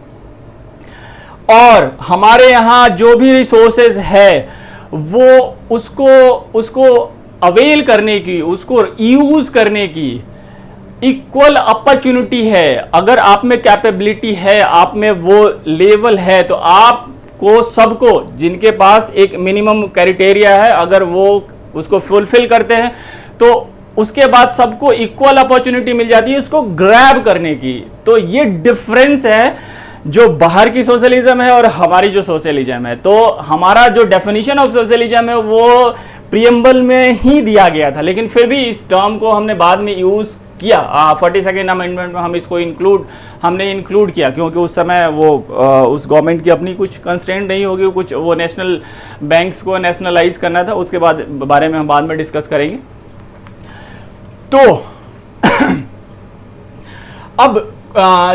और हमारे यहाँ जो भी रिसोर्सेज है वो उसको अवेल करने की, उसको यूज करने की इक्वल अपॉर्चुनिटी है। अगर आप में कैपेबिलिटी है, आप में वो लेवल है, तो आपको सबको, जिनके पास एक मिनिमम क्राइटेरिया है, अगर वो उसको फुलफिल करते हैं तो उसके बाद सबको इक्वल अपॉर्चुनिटी मिल जाती है उसको ग्रैब करने की। तो ये डिफरेंस है जो बाहर की सोशलिज्म है और हमारी जो सोशलिज्म है। तो हमारा जो डेफिनेशन ऑफ सोशलिज्म है वो प्रीएम्बल में ही दिया गया था, लेकिन फिर भी इस टर्म को हमने बाद में यूज किया। 42nd अमेंडमेंट में हम इसको हमने इंक्लूड किया, क्योंकि उस समय वो उस गवर्नमेंट की अपनी कुछ कंस्ट्रेंट नहीं होगी, कुछ वो नेशनल बैंक्स को नेशनलाइज करना था, उसके बारे में हम बाद में डिस्कस करेंगे। तो अब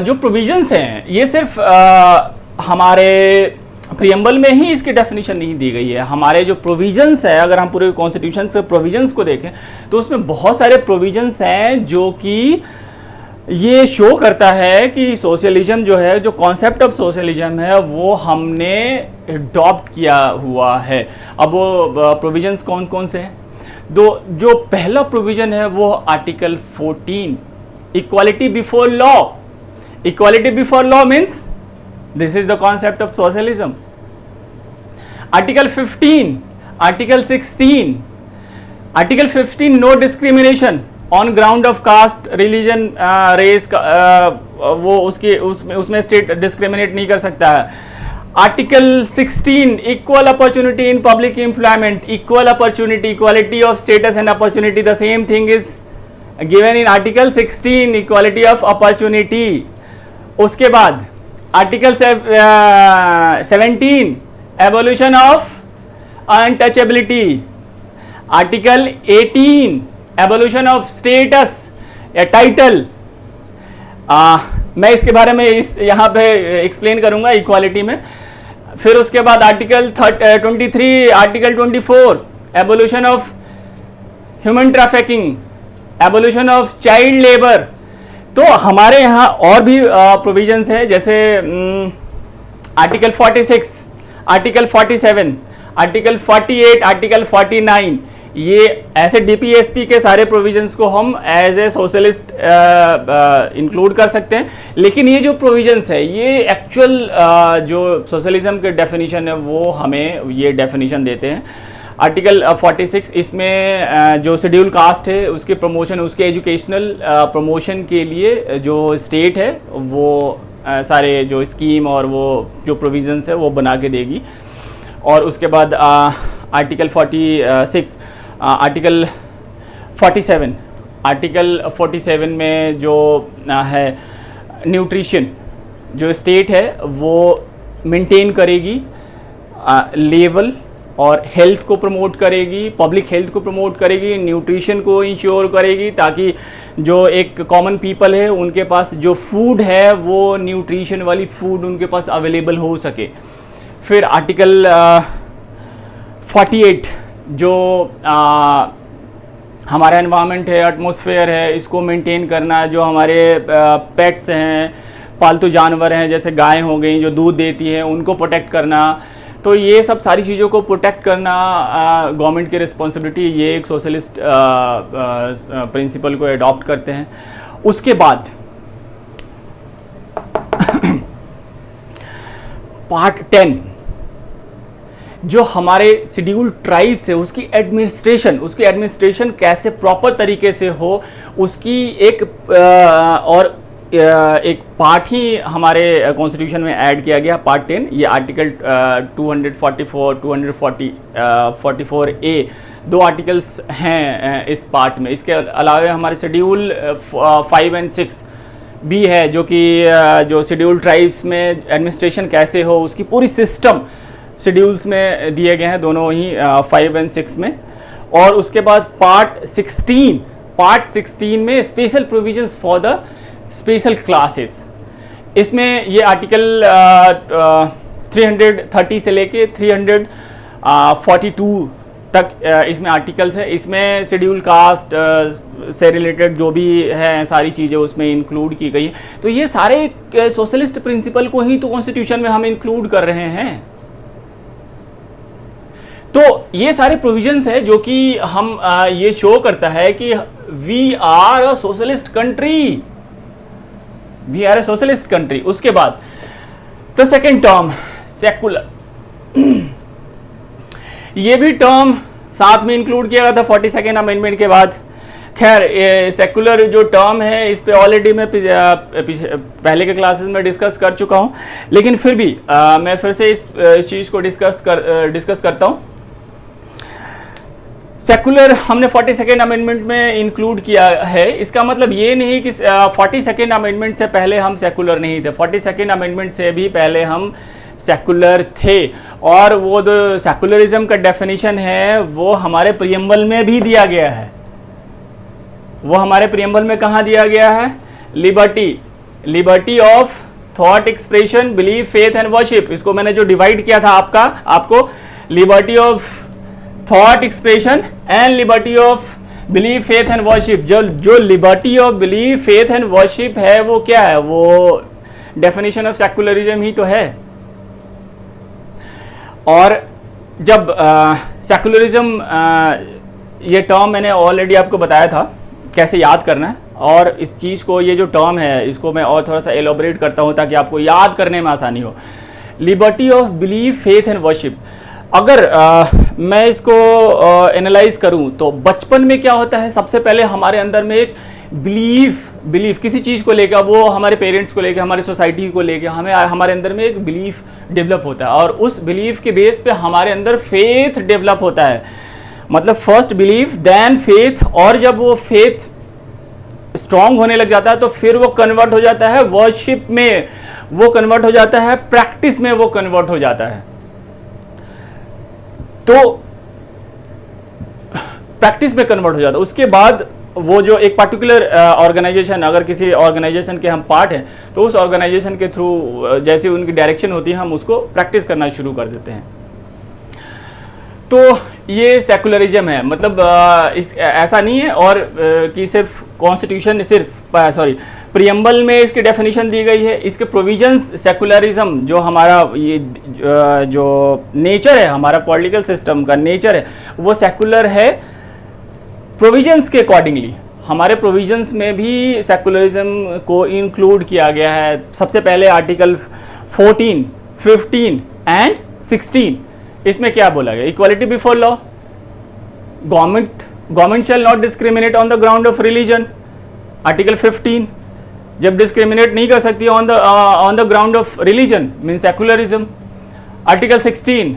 जो प्रोविजंस हैं ये सिर्फ हमारे प्रीएम्बल में ही इसकी डेफिनेशन नहीं दी गई है। हमारे जो प्रोविजंस है, अगर हम पूरे कॉन्स्टिट्यूशन से प्रोविजंस को देखें तो उसमें बहुत सारे प्रोविजंस हैं जो कि ये शो करता है कि सोशलिज्म जो है, जो कॉन्सेप्ट ऑफ सोशलिज्म है, वो हमने अडॉप्ट किया हुआ है। अब वो प्रोविजंस कौन कौन से हैं? जो पहला प्रोविजन है वो article 14, equality before law. Equality before law means this is the concept of socialism. Article 15, article 16, article 15 no discrimination on ground of caste, religion, race, वो उसमें स्टेट डिस्क्रिमिनेट नहीं कर सकता है। Article 16 equal opportunity in public employment, equal opportunity, equality of status and opportunity, the same thing is given in article 16, equality of opportunity. उसके बाद article 17 evolution of untouchability, article 18 evolution of status या title. मैं इसके बारे में यहाँ पे explain करूंगा इक्वालिटी में। फिर उसके बाद article 23, article 24 abolition of human trafficking, abolition of child labour. तो हमारे यहाँ और भी प्रोविजंस है, जैसे आर्टिकल 46, आर्टिकल 47, आर्टिकल 48, आर्टिकल 49। ये ऐसे डीपीएसपी के सारे प्रोविजंस को हम एज ए सोशलिस्ट इंक्लूड कर सकते हैं। लेकिन ये जो प्रोविजंस है ये एक्चुअल जो सोशलिज्म के डेफिनेशन है वो हमें ये डेफिनेशन देते हैं। आर्टिकल 46 इसमें जो शेड्यूल कास्ट है उसके प्रमोशन, उसके एजुकेशनल प्रमोशन के लिए जो स्टेट है वो सारे जो स्कीम और वो जो प्रोविजंस है वो बना के देगी। और उसके बाद आर्टिकल 46 आर्टिकल 47 में जो है न्यूट्रिशन जो स्टेट है वो मेंटेन करेगी लेवल और हेल्थ को प्रमोट करेगी, पब्लिक हेल्थ को प्रमोट करेगी, न्यूट्रिशन को इंश्योर करेगी ताकि जो एक कॉमन पीपल है उनके पास जो फूड है वो न्यूट्रिशन वाली फूड उनके पास अवेलेबल हो सके। फिर आर्टिकल 48 जो हमारा एनवायरनमेंट है, एटमॉस्फेयर है, इसको मेंटेन करना, जो हमारे पेट्स हैं, पालतू जानवर हैं जैसे गाय हो गई जो दूध देती है उनको प्रोटेक्ट करना, तो ये सब सारी चीज़ों को प्रोटेक्ट करना गवर्नमेंट की रिस्पॉन्सिबिलिटी। ये एक सोशलिस्ट प्रिंसिपल को अडॉप्ट करते हैं। उसके बाद पार्ट 10 जो हमारे शेड्यूल्ड ट्राइब्स है उसकी एडमिनिस्ट्रेशन कैसे प्रॉपर तरीके से हो उसकी एक पार्ट ही हमारे कॉन्स्टिट्यूशन में ऐड किया गया, पार्ट 10। ये आर्टिकल 244, 244A 2 आर्टिकल्स हैं इस पार्ट में। इसके अलावा हमारे शेड्यूल 5 और 6 भी है जो कि जो शेड्यूल्ड ट्राइब्स में एडमिनिस्ट्रेशन कैसे हो उसकी पूरी सिस्टम शेड्यूल्स में दिए गए हैं, दोनों ही 5 और 6 में। और उसके बाद पार्ट 16 में special provisions for the special classes. इसमें ये आर्टिकल 330 से लेके 342 तक इसमें आर्टिकल्स है। इसमें शेड्यूल कास्ट से रिलेटेड जो भी है सारी चीज़ें उसमें इंक्लूड की गई। तो ये सारे सोशलिस्ट प्रिंसिपल को ही तो कॉन्स्टिट्यूशन में हम इंक्लूड कर रहे हैं। तो ये सारे प्रोविजंस है जो कि हम ये शो करता है कि we are a socialist country. उसके बाद द सेकेंड टर्म सेकुलर, ये भी टर्म साथ में इंक्लूड किया गया था 42nd अमेंडमेंट के बाद। खैर सेकुलर जो टर्म है इस पे ऑलरेडी मैं पहले के क्लासेस में डिस्कस कर चुका हूं, लेकिन फिर भी मैं फिर से इस चीज़ को डिस्कस करता हूं। सेकुलर हमने 42nd अमेंडमेंट में इंक्लूड किया है। इसका मतलब ये नहीं कि 42nd अमेंडमेंट से पहले हम सेकुलर नहीं थे, 42nd अमेंडमेंट से भी पहले हम सेकुलर थे। और वो जो सेकुलरिज्म का डेफिनेशन है वो हमारे प्रियम्बल में भी दिया गया है। वो हमारे प्रियम्बल में कहाँ दिया गया है? Liberty of thought expression, belief, faith and worship. इसको मैंने जो डिवाइड किया था आपको liberty of thought expression and liberty of belief, faith and worship. जो liberty of belief, faith and worship है वो क्या है? वो डेफिनेशन ऑफ सेकुलरिज्म ही तो है। और जब सेकुलरिज्म ये टर्म मैंने ऑलरेडी आपको बताया था कैसे याद करना है, और इस चीज़ को ये जो टर्म है इसको मैं और थोड़ा सा एलोबरेट करता हूँ ताकि आपको याद करने में आसानी हो। Liberty of belief, faith and worship, अगर मैं इसको एनालाइज करूं तो बचपन में क्या होता है, सबसे पहले हमारे अंदर में एक बिलीफ किसी चीज़ को लेकर, वो हमारे पेरेंट्स को लेकर, हमारी सोसाइटी को लेकर हमारे अंदर में एक बिलीफ डेवलप होता है, और उस बिलीफ के बेस पे हमारे अंदर फेथ डेवलप होता है। मतलब फर्स्ट बिलीफ देन फेथ, और जब वो फेथ स्ट्रांग होने लग जाता है तो फिर वो कन्वर्ट हो जाता है वर्शिप में, वो कन्वर्ट हो जाता है प्रैक्टिस में, वो कन्वर्ट हो जाता है। तो प्रैक्टिस में कन्वर्ट हो जाता है। उसके बाद वो जो एक पर्टिकुलर ऑर्गेनाइजेशन, अगर किसी ऑर्गेनाइजेशन के हम पार्ट हैं तो उस ऑर्गेनाइजेशन के थ्रू जैसे उनकी डायरेक्शन होती है हम उसको प्रैक्टिस करना शुरू कर देते हैं। तो ये सेकुलरिज्म है। मतलब ऐसा नहीं है और कि सिर्फ कॉन्स्टिट्यूशन प्रियम्बल में इसकी डेफिनेशन दी गई है, इसके प्रोविजंस, सेकुलरिज्म जो हमारा ये जो नेचर है, हमारा पॉलिटिकल सिस्टम का नेचर है वो सेकुलर है प्रोविजंस के अकॉर्डिंगली। हमारे प्रोविजंस में भी सेकुलरिज्म को इंक्लूड किया गया है। सबसे पहले आर्टिकल 14, 15 एंड 16, इसमें क्या बोला गया? Equality before law, government shall not discriminate on the ground of religion, article 15, जब डिस्क्रिमिनेट नहीं कर सकती on the ground of religion mean secularism. Article 16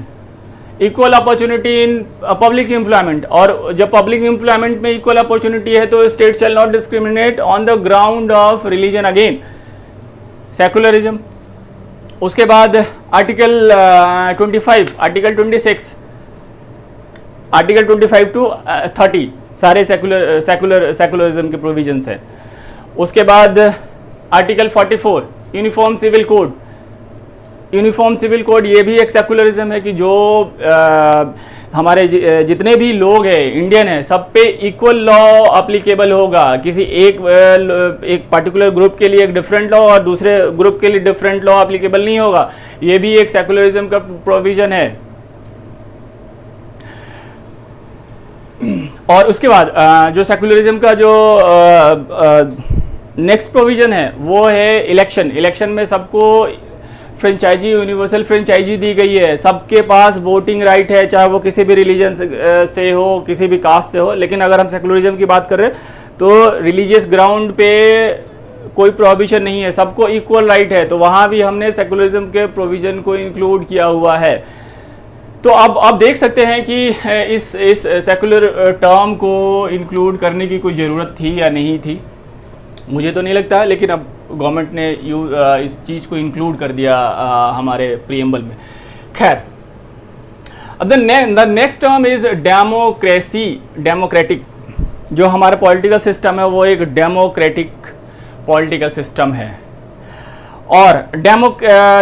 equal opportunity in public employment, और जब पब्लिक एम्प्लॉयमेंट में इक्वल अपॉर्चुनिटी है तो state shall not discriminate on the ground of religion, again secularism. उसके बाद आर्टिकल 25, आर्टिकल 26, आर्टिकल 25 टू 30 सारे secularism के provisions हैं। उसके बाद article 44 uniform civil code, uniform civil code ये भी एक सेकुलरिज्म है कि जो हमारे जितने भी लोग हैं इंडियन हैं सब पे इक्वल लॉ अप्लीकेबल होगा, किसी एक पर्टिकुलर ग्रुप के लिए एक डिफरेंट लॉ और दूसरे ग्रुप के लिए डिफरेंट लॉ अप्लीकेबल नहीं होगा, ये भी एक सेकुलरिज्म का प्रोविजन है। और उसके बाद जो सेकुलरिज्म का जो नेक्स्ट प्रोविजन है वो है इलेक्शन। इलेक्शन में सबको फ्रेंचाइजी, यूनिवर्सल फ्रेंचाइजी दी गई है, सबके पास वोटिंग राइट है, चाहे वो किसी भी रिलीजन से हो, किसी भी कास्ट से हो। लेकिन अगर हम सेकुलरिज्म की बात कर रहे हैं तो रिलीजियस ग्राउंड पे कोई प्रोहिबिशन नहीं है, सबको इक्वल राइट है, तो वहाँ भी हमने सेकुलरिज्म के प्रोविजन को इंक्लूड किया हुआ है। तो अब आप देख सकते हैं कि इस सेकुलर टर्म को इंक्लूड करने की कोई ज़रूरत थी या नहीं थी, मुझे तो नहीं लगता, लेकिन अब गवर्नमेंट ने इस चीज़ को इंक्लूड कर दिया हमारे प्रीएम्बल में। खैर, अब the next term is democracy, democratic. जो हमारा पॉलिटिकल सिस्टम है वो एक डेमोक्रेटिक पॉलिटिकल सिस्टम है। और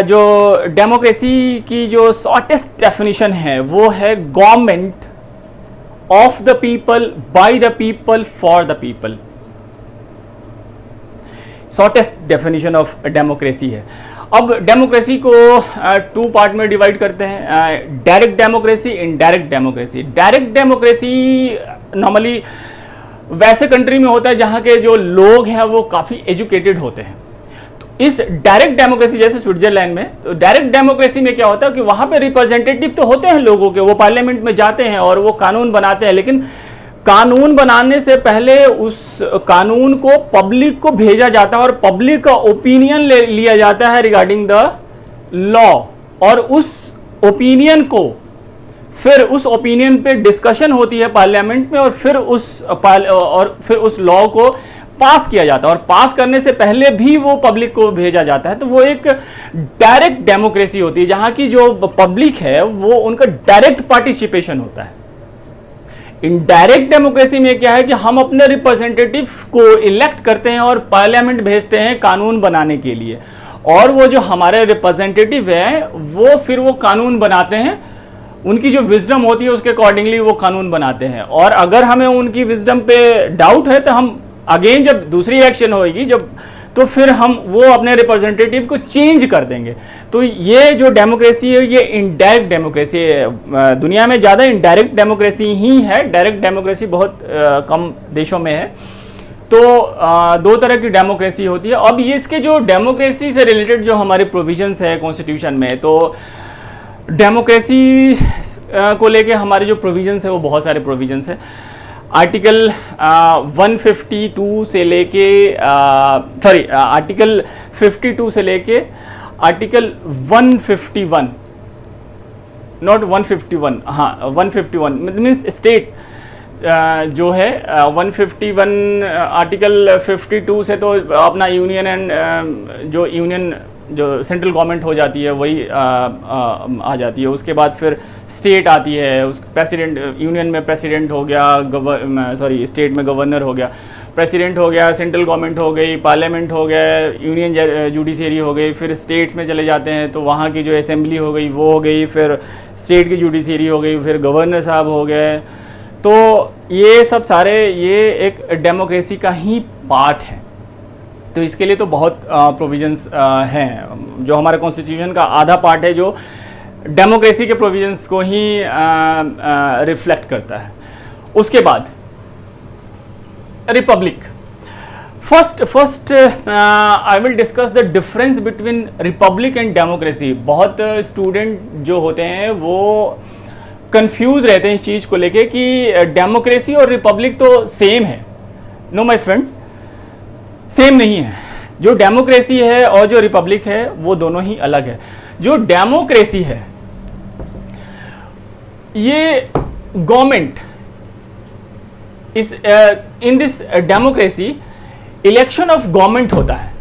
जो डेमोक्रेसी की जो शॉर्टेस्ट डेफिनेशन है वो है government of the people, by the people, for the people. Shortest definition of democracy है। अब डेमोक्रेसी को 2 पार्ट में डिवाइड करते हैं, direct democracy, indirect democracy. Direct democracy normally वैसे कंट्री में होता है जहां के जो लोग हैं वो काफ़ी एजुकेटेड होते हैं। तो इस डायरेक्ट डेमोक्रेसी, जैसे स्विट्जरलैंड में, तो डायरेक्ट डेमोक्रेसी में क्या होता है कि वहां पे रिप्रेजेंटेटिव तो होते हैं लोगों के, वो पार्लियामेंट में जाते हैं और वो कानून बनाते हैं, लेकिन कानून बनाने से पहले उस कानून को पब्लिक को भेजा जाता है और पब्लिक का ओपिनियन लिया जाता है रिगार्डिंग द लॉ, और उस ओपिनियन को फिर उस ओपिनियन पे डिस्कशन होती है पार्लियामेंट में, और फिर उस लॉ को पास किया जाता है, और पास करने से पहले भी वो पब्लिक को भेजा जाता है। तो वो एक डायरेक्ट डेमोक्रेसी होती है जहां की जो पब्लिक है वो उनका डायरेक्ट पार्टिसिपेशन होता है। इनडायरेक्ट डेमोक्रेसी में क्या है कि हम अपने रिप्रेजेंटेटिव को इलेक्ट करते हैं और पार्लियामेंट भेजते हैं कानून बनाने के लिए, और वो जो हमारे रिप्रेजेंटेटिव है वो फिर वो कानून बनाते हैं, उनकी जो विजडम होती है उसके अकॉर्डिंगली वो कानून बनाते हैं। और अगर हमें उनकी विजडम पे डाउट है तो हम अगेन जब दूसरी इलेक्शन होगी तो फिर हम वो अपने रिप्रेजेंटेटिव को चेंज कर देंगे। तो ये जो डेमोक्रेसी है ये इनडायरेक्ट डेमोक्रेसी है। दुनिया में ज़्यादा इनडायरेक्ट डेमोक्रेसी ही है, डायरेक्ट डेमोक्रेसी बहुत कम देशों में है। तो 2 तरह की डेमोक्रेसी होती है। अब ये इसके जो डेमोक्रेसी से रिलेटेड जो हमारे प्रोविजंस है कॉन्स्टिट्यूशन में, तो डेमोक्रेसी को लेके हमारे जो प्रोविजंस है वो बहुत सारे प्रोविजंस है। आर्टिकल 152 से लेके आर्टिकल 52 से लेके आर्टिकल 151, नॉट 151, हाँ 151 मीन्स स्टेट जो है 151 आर्टिकल 52 से तो अपना यूनियन एंड जो सेंट्रल गवर्नमेंट हो जाती है वही आ जाती है। उसके बाद फिर स्टेट आती है, उस प्रेसिडेंट, यूनियन में प्रेसिडेंट हो गया, स्टेट में गवर्नर हो गया, प्रेसिडेंट हो गया, सेंट्रल गवर्नमेंट हो गई, पार्लियामेंट हो गया, यूनियन जुडिशरी हो गई, फिर स्टेट्स में चले जाते हैं तो वहाँ की जो असेंबली हो गई वो हो गई, फिर स्टेट की जुडिशरी हो गई, फिर गवर्नर साहब हो गए। तो ये सब सारे ये एक डेमोक्रेसी का ही पार्ट है। तो इसके लिए तो बहुत प्रोविजंस हैं। जो हमारे कॉन्स्टिट्यूशन का आधा पार्ट है जो डेमोक्रेसी के प्रोविजंस को ही रिफ्लेक्ट करता है। उसके बाद Republic. First I will discuss the difference between Republic and democracy. बहुत स्टूडेंट जो होते हैं वो कंफ्यूज रहते हैं इस चीज़ को लेके कि डेमोक्रेसी और रिपब्लिक तो सेम है। नो माय फ्रेंड, सेम नहीं है। जो डेमोक्रेसी है और जो रिपब्लिक है वो दोनों ही अलग है। जो डेमोक्रेसी है, ये गवर्नमेंट इस in this democracy election of government होता है,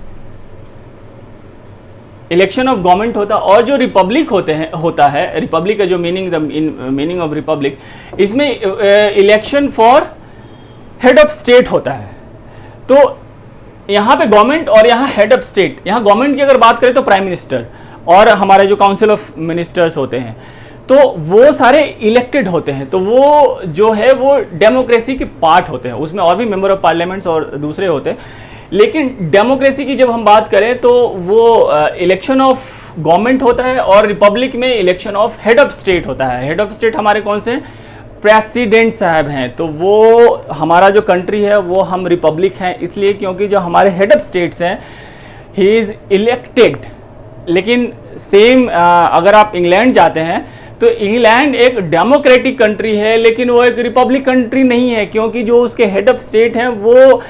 इलेक्शन ऑफ गवर्नमेंट होता है। और जो रिपब्लिक होता है, रिपब्लिक का जो मीनिंग ऑफ रिपब्लिक, इसमें election for head of state होता है। तो यहाँ पे गवर्नमेंट और यहाँ हेड ऑफ स्टेट, यहाँ गवर्नमेंट की अगर बात करें तो प्राइम मिनिस्टर और हमारे जो काउंसिल ऑफ मिनिस्टर्स होते हैं, तो वो सारे इलेक्टेड होते हैं। तो वो जो है वो डेमोक्रेसी के पार्ट होते हैं, उसमें और भी मेंबर ऑफ पार्लियामेंट्स और दूसरे होते हैं। लेकिन डेमोक्रेसी की जब हम बात करें तो वो इलेक्शन ऑफ गवर्नमेंट होता है और रिपब्लिक में election of head of state होता है। हेड ऑफ स्टेट हमारे कौन से? प्रेसिडेंट साहब हैं। तो वो हमारा जो कंट्री है वो हम रिपब्लिक हैं इसलिए क्योंकि जो हमारे हेड ऑफ स्टेट्स हैं ही इज़ इलेक्टेड। लेकिन सेम अगर आप इंग्लैंड जाते हैं तो इंग्लैंड एक डेमोक्रेटिक कंट्री है, लेकिन वो एक रिपब्लिक कंट्री नहीं है, क्योंकि जो उसके हेड ऑफ स्टेट हैं वो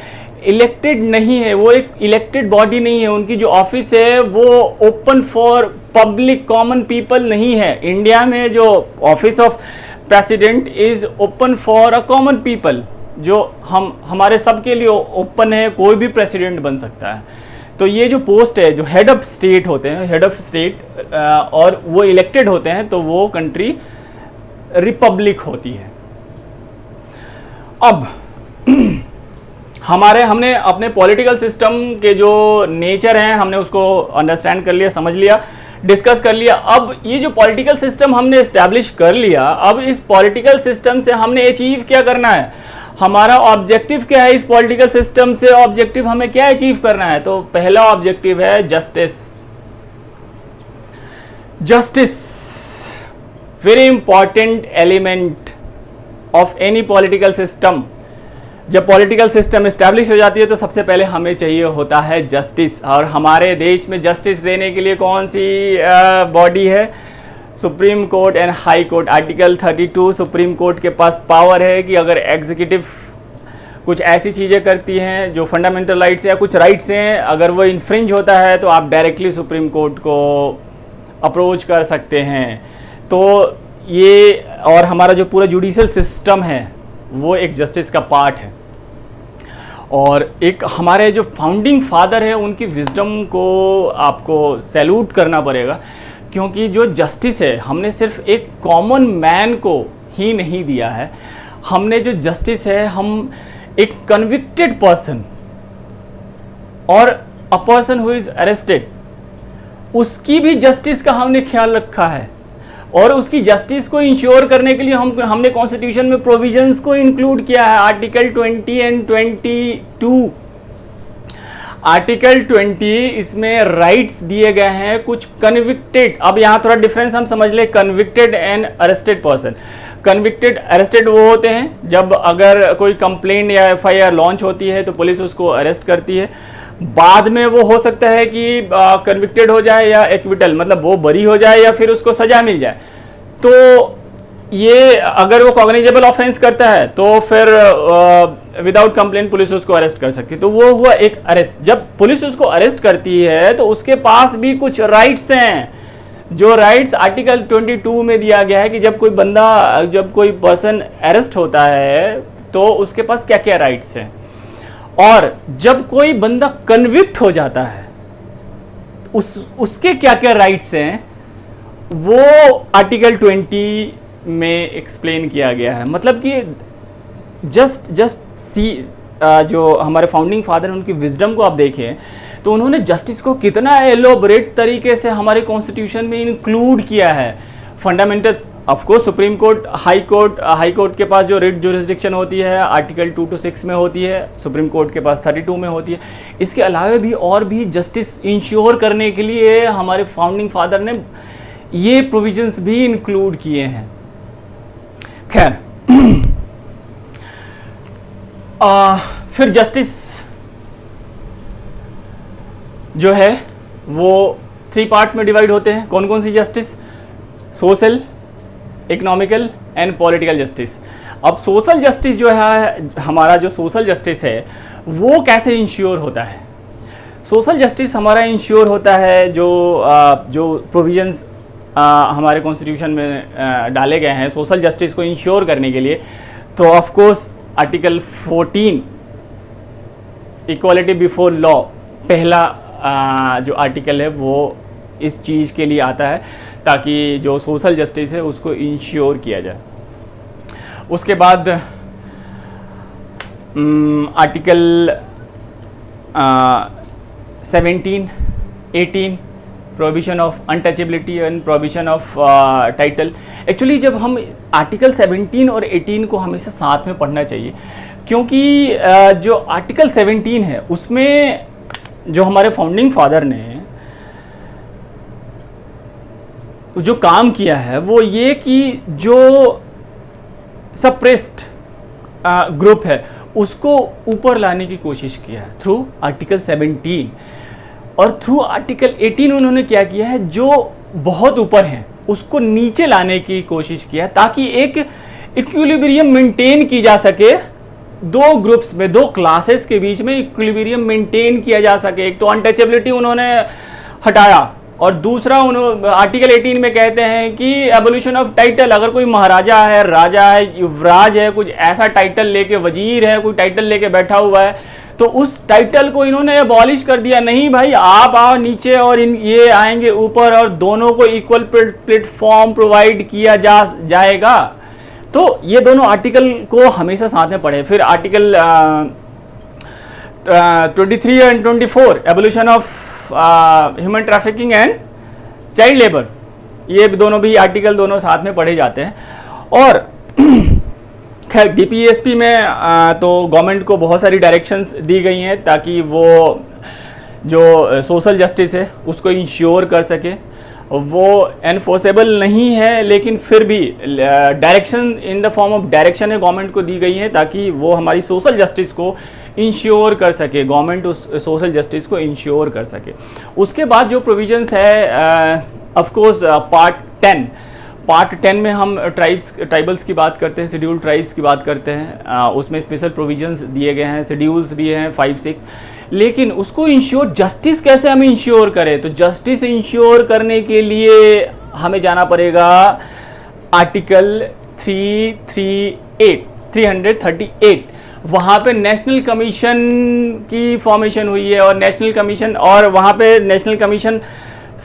इलेक्टेड नहीं है, वो एक इलेक्टेड बॉडी नहीं है। उनकी जो ऑफिस है वो open for public common people नहीं है। इंडिया में जो office of president is open for a common people, जो हमारे सबके लिए ओपन है, कोई भी प्रेसिडेंट बन सकता है। तो ये जो पोस्ट है, जो हेड ऑफ स्टेट होते हैं, हेड ऑफ स्टेट और वो इलेक्टेड होते हैं, तो वो कंट्री रिपब्लिक होती है। अब हमने अपने पॉलिटिकल सिस्टम के जो नेचर हैं हमने उसको अंडरस्टैंड कर लिया, समझ लिया, डिस्कस कर लिया। अब ये जो पॉलिटिकल सिस्टम हमने एस्टैब्लिश कर लिया, अब इस पॉलिटिकल सिस्टम से हमने अचीव क्या करना है, हमारा ऑब्जेक्टिव क्या है इस पॉलिटिकल सिस्टम से, ऑब्जेक्टिव हमें क्या अचीव करना है। तो पहला ऑब्जेक्टिव है justice. Justice very important element of any political system. जब पॉलिटिकल सिस्टम एस्टैब्लिश हो जाती है तो सबसे पहले हमें चाहिए होता है जस्टिस। और हमारे देश में जस्टिस देने के लिए कौन सी बॉडी है? Supreme court and high court. Article 32 supreme court के पास पावर है कि अगर एग्जीक्यूटिव कुछ ऐसी चीज़ें करती हैं जो फंडामेंटल राइट्स या कुछ राइट्स हैं, अगर वो इन्फ्रिंज होता है तो आप डायरेक्टली सुप्रीम कोर्ट को अप्रोच कर सकते हैं। तो ये और हमारा जो पूरा जुडिशियल सिस्टम है वो एक जस्टिस का पार्ट है। और एक हमारे जो फाउंडिंग फादर है उनकी विजडम को आपको सैल्यूट करना पड़ेगा, क्योंकि जो जस्टिस है हमने सिर्फ एक कॉमन मैन को ही नहीं दिया है, हमने जो जस्टिस है हम एक कन्विक्टेड पर्सन और a person who is arrested, उसकी भी जस्टिस का हमने ख्याल रखा है। और उसकी जस्टिस को इंश्योर करने के लिए हमने कॉन्स्टिट्यूशन में प्रोविजंस को इंक्लूड किया है। Article 20 and 22। आर्टिकल 20 इसमें राइट्स दिए गए हैं कुछ कन्विक्टेड। अब यहाँ थोड़ा डिफरेंस हम समझ ले, convicted and arrested person. Convicted arrested वो होते हैं जब अगर कोई कंप्लेंट या FIR लॉन्च होती है तो पुलिस उसको अरेस्ट करती है, बाद में वो हो सकता है कि कन्विक्टेड हो जाए या एक्विटल, मतलब वो बरी हो जाए या फिर उसको सजा मिल जाए। तो ये अगर वो कॉग्निजेबल ऑफेंस करता है तो फिर विदाउट कंप्लेंट पुलिस उसको अरेस्ट कर सकती है। तो वो हुआ एक अरेस्ट। जब पुलिस उसको अरेस्ट करती है तो उसके पास भी कुछ राइट्स हैं, जो राइट्स आर्टिकल 22 में दिया गया है कि जब कोई पर्सन अरेस्ट होता है तो उसके पास क्या क्या राइट्स हैं। और जब कोई बंदा कन्विक्ट हो जाता है उसके क्या क्या राइट्स हैं वो आर्टिकल 20 में एक्सप्लेन किया गया है। मतलब कि जस्ट सी जो हमारे फाउंडिंग फादर हैं उनकी विजडम को आप देखें तो उन्होंने जस्टिस को कितना एलोबरेट तरीके से हमारे कॉन्स्टिट्यूशन में इंक्लूड किया है। Fundamental of course supreme court, high court के पास जो रिट जुरिस्डिक्शन होती है आर्टिकल 2 to 6 में होती है, सुप्रीम कोर्ट के पास 32 में होती है। इसके अलावा भी और भी जस्टिस इंश्योर करने के लिए हमारे फाउंडिंग फादर ने ये प्रोविजंस भी इंक्लूड किए हैं। खैर फिर जस्टिस जो है वो 3 पार्ट्स में डिवाइड होते हैं। कौन कौन सी justice? Social, economical and political justice. अब सोशल जस्टिस जो है, हमारा जो सोशल जस्टिस है वो कैसे इंश्योर होता है? सोशल जस्टिस हमारा इंश्योर होता है जो प्रोविजंस हमारे कॉन्स्टिट्यूशन में डाले गए हैं सोशल जस्टिस को इंश्योर करने के लिए। तो of course article 14 equality before law, पहला जो आर्टिकल है वो इस चीज़ के लिए आता है ताकि जो सोशल जस्टिस है उसको इंश्योर किया जाए। उसके बाद article 17, 18 provision of untouchability and provision of title. Actually जब हम आर्टिकल 17 और 18 को हमेशा साथ में पढ़ना चाहिए, क्योंकि जो आर्टिकल 17 है उसमें जो हमारे फाउंडिंग फादर ने जो काम किया है वो ये कि जो सप्रेस्ड ग्रुप है उसको ऊपर लाने की कोशिश किया है थ्रू आर्टिकल 17, और थ्रू आर्टिकल 18 उन्होंने क्या किया है, जो बहुत ऊपर हैं उसको नीचे लाने की कोशिश किया ताकि एक इक्विलिब्रियम मेंटेन की जा सके, दो ग्रुप्स में, दो क्लासेस के बीच में इक्विलिब्रियम मेंटेन किया जा सके। एक तो अनटचेबिलिटी उन्होंने हटाया और दूसरा उन्होंने आर्टिकल 18 में कहते हैं कि एबोल्यूशन ऑफ टाइटल। अगर कोई महाराजा है, राजा है, युवराज है, कुछ ऐसा टाइटल लेके, वजीर है, कोई टाइटल लेके बैठा हुआ है, तो उस टाइटल को इन्होंने एबॉलिश कर दिया। नहीं भाई, आप आओ नीचे और ये आएंगे ऊपर और दोनों को इक्वल प्लेटफॉर्म प्रोवाइड किया जाएगा। तो ये दोनों आर्टिकल को हमेशा साथ में पढ़े। फिर article 23 and 24 abolition of human trafficking and child labour, ये दोनों भी आर्टिकल दोनों साथ में पढ़े जाते हैं। और खैर डीपीएसपी में तो गवर्नमेंट को बहुत सारी डायरेक्शंस दी गई हैं ताकि वो जो सोशल जस्टिस है उसको इंश्योर कर सके। वो एनफोर्सेबल नहीं है लेकिन फिर भी direction in the form of direction है गवर्नमेंट को दी गई है ताकि वो हमारी सोशल जस्टिस को इंश्योर कर सके, गवर्नमेंट उस सोशल जस्टिस को इंश्योर कर सके। उसके बाद जो प्रोविजंस है ऑफ कोर्स पार्ट 10 में हम ट्राइबल्स की बात करते हैं, शेड्यूल्ड ट्राइब्स की बात करते हैं। उसमें स्पेशल प्रोविजंस दिए गए हैं, शेड्यूल्स भी हैं 5, 6। लेकिन उसको इंश्योर जस्टिस कैसे हम इंश्योर करें, तो जस्टिस इंश्योर करने के लिए हमें जाना पड़ेगा आर्टिकल 338। वहाँ पे नेशनल कमीशन की फॉर्मेशन हुई है और नेशनल कमीशन, और वहाँ पे नेशनल कमीशन